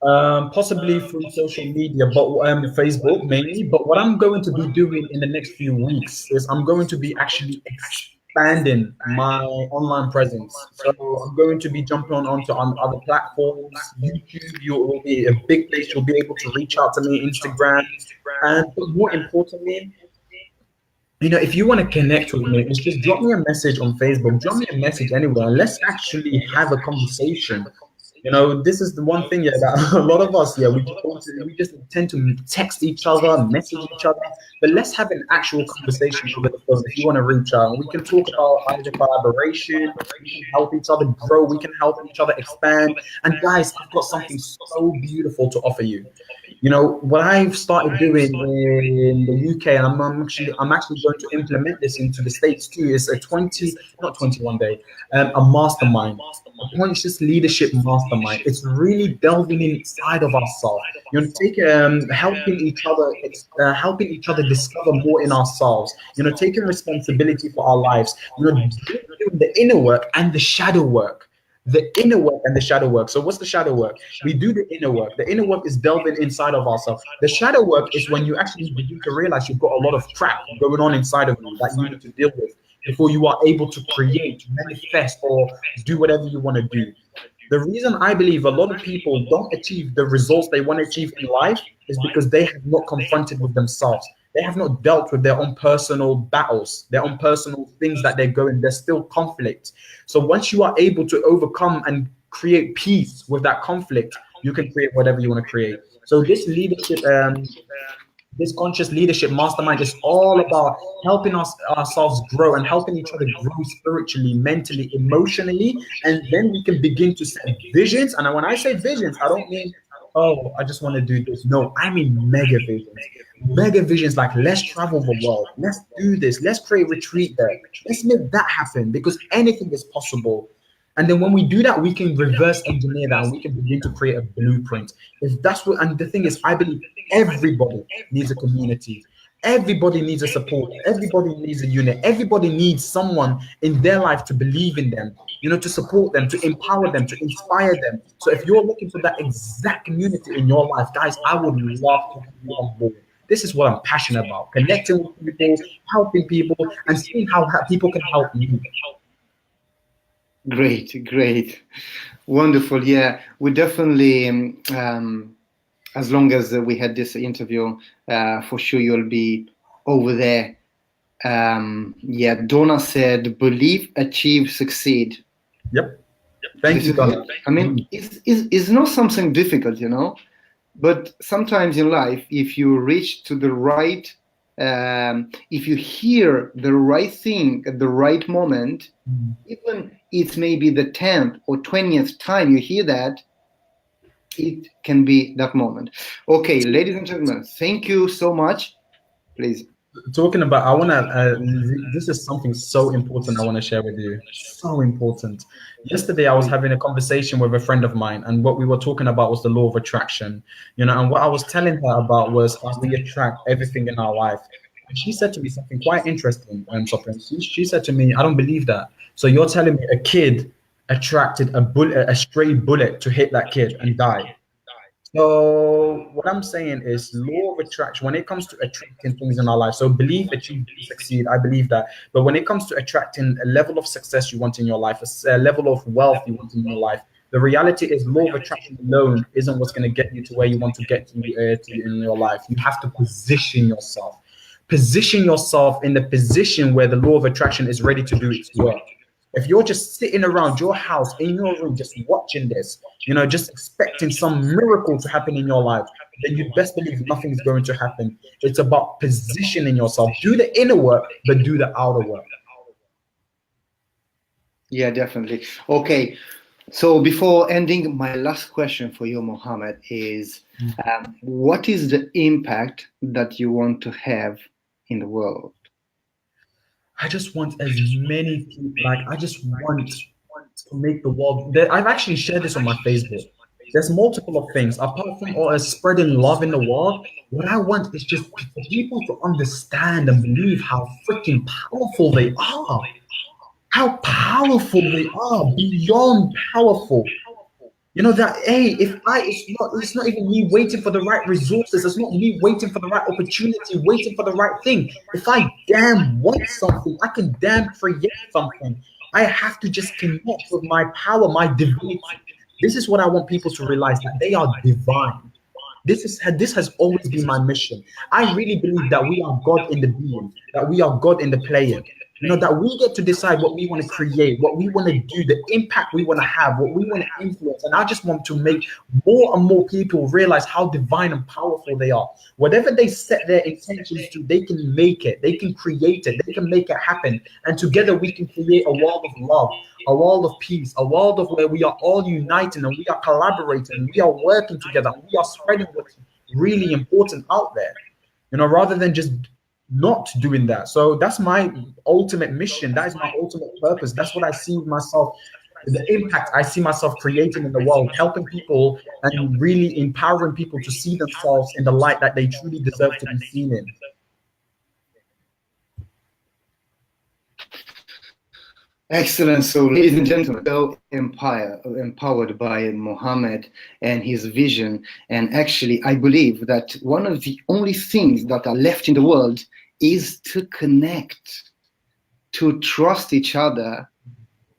possibly through social media, but Facebook mainly. But what I'm going to be doing in the next few weeks is I'm going to be actually expanding my online presence. So I'm going to be jumping on other platforms. YouTube, you will be a big place. You'll be able to reach out to me. Instagram, and more importantly, if you want to connect with me, it's just drop me a message on Facebook, drop me a message anywhere, and let's actually have a conversation. This is the one thing, yeah, that a lot of us, yeah, we just tend to text each other, message each other, but let's have an actual conversation over the phone. If you want to reach out, and we can talk about either collaboration, we can help each other grow, we can help each other expand. And guys, I've got something so beautiful to offer you. What I've started doing in the UK, and I'm actually going to implement this into the States too, is not 21 day, a mastermind, a conscious leadership mastermind. It's really delving inside of ourselves. Helping each other discover more in ourselves. Taking responsibility for our lives. Doing the inner work and the shadow work. The inner work and the shadow work. So what's the shadow work? We do the inner work. The inner work is delving inside of ourselves. The shadow work is when you actually begin to realize you've got a lot of crap going on inside of you that you need to deal with before you are able to create, manifest, or do whatever you want to do. The reason I believe a lot of people don't achieve the results they want to achieve in life is because they have not confronted with themselves. They have not dealt with their own personal battles, their own personal things that they're going. There's still conflict. So once you are able to overcome and create peace with that conflict, you can create whatever you want to create. So this conscious leadership mastermind is all about helping ourselves grow and helping each other grow spiritually, mentally, emotionally, and then we can begin to set visions. And when I say visions, I don't mean, oh, I just want to do this. No, I mean mega visions. mega visions like let's travel the world, let's do this, let's create retreat there, let's make that happen because anything is possible. And then when we do that, we can reverse engineer that and we can begin to create a blueprint. If that's what, and the thing is, I believe everybody needs a community. Everybody needs a support. Everybody needs a unit. Everybody needs someone in their life to believe in them, to support them, to empower them, to inspire them. So if you're looking for that exact community in your life, guys, I would love to have you on board. This is what I'm passionate about: connecting with people, helping people, and seeing how people can help me. Great, great, wonderful. Yeah, we definitely. As long as we had this interview, for sure you'll be over there. Yeah, Donna said, "Believe, achieve, succeed." Yep. Thank This you, is it. Donna. I mean, it's not something difficult, but sometimes in life, if you reach to the right, if you hear the right thing at the right moment, even it's maybe the 10th or 20th time you hear that, it can be that moment. Okay, ladies and gentlemen, thank you so much. Please. Talking about, I want to, this is something so important I want to share with you. So important. Yesterday, I was having a conversation with a friend of mine, and what we were talking about was the law of attraction, and what I was telling her about was how we attract everything in our life. And she said to me something quite interesting, Sopran. She said to me, I don't believe that. So you're telling me a kid attracted a stray bullet to hit that kid and died? So what I'm saying is law of attraction when it comes to attracting things in our life. So believe, achieve, succeed. I believe that. But when it comes to attracting a level of success you want in your life, a level of wealth you want in your life, the reality is law of attraction alone isn't what's going to get you to where you want to get to in your life. You have to position yourself. Position yourself in the position where the law of attraction is ready to do its work. If you're just sitting around your house in your room, just watching this, just expecting some miracle to happen in your life, then you best believe nothing's going to happen. It's about positioning yourself. Do the inner work, but do the outer work. Yeah, definitely. Okay. So before ending, my last question for you, Mohammed, is what is the impact that you want to have in the world? I just want as many people, like, I just want to make the world. I've actually shared this on my Facebook. There's multiple of things apart from all spreading love in the world. What I want is just for people to understand and believe how freaking powerful they are. How powerful they are, beyond powerful. That, hey, it's not even me waiting for the right resources. It's not me waiting for the right opportunity, waiting for the right thing. If I damn want something, I can damn create something. I have to just connect with my power, my divinity. This is what I want people to realize, that they are divine. This has always been my mission. I really believe that we are God in the being, that we are God in the playing. That we get to decide what we want to create, what we want to do, the impact we want to have, what we want to influence. And I just want to make more and more people realize how divine and powerful they are. Whatever they set their intentions to, they can make it, they can create it, they can make it happen. And together we can create a world of love, a world of peace, a world of where we are all uniting and we are collaborating and we are working together and we are spreading what's really important out there, rather than just not doing that. So that's my ultimate mission. That is my ultimate purpose. That's what I see myself, the impact I see myself creating in the world, helping people and really empowering people to see themselves in the light that they truly deserve to be seen in. Excellent. So, ladies and gentlemen, so empowered by Mohammed and his vision. And actually, I believe that one of the only things that are left in the world is to connect, to trust each other.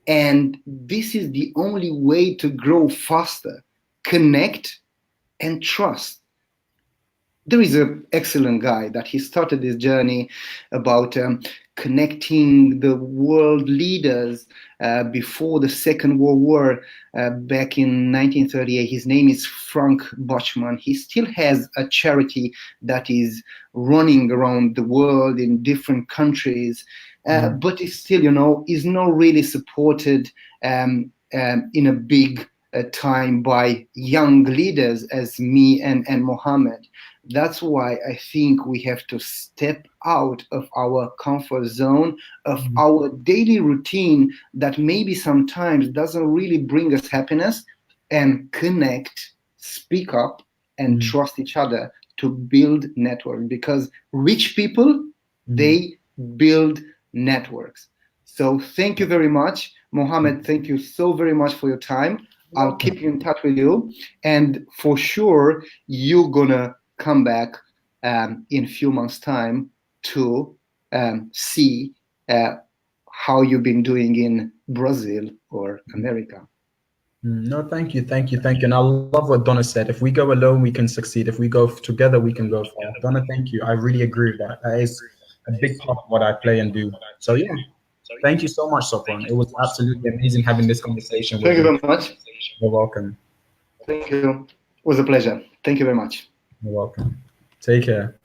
And this is the only way to grow faster. Connect and trust. There is an excellent guy that he started this journey about connecting the world leaders before the Second World War back in 1938. His name is Frank Bachman. He still has a charity that is running around the world in different countries, but it's still, is not really supported in a big time by young leaders as me and Mohammed. That's why I think we have to step out of our comfort zone, of our daily routine that maybe sometimes doesn't really bring us happiness, and connect, speak up, and trust each other to build network. Because rich people, they build networks. So thank you very much, Mohammed. Thank you so very much for your time. I'll keep you in touch with you, and for sure you're gonna come back in a few months' time to see how you've been doing in Brazil or America. No, thank you, thank you, thank you. And I love what Donna said. If we go alone, we can succeed. If we go together, we can go far. Donna, thank you. I really agree with that. That is a big part of what I play and do. So yeah, thank you so much, Sopron. It was absolutely amazing having this conversation with Thank you you. very much. You're welcome. Thank you. It was a pleasure. Thank you very much. You're welcome. Take care.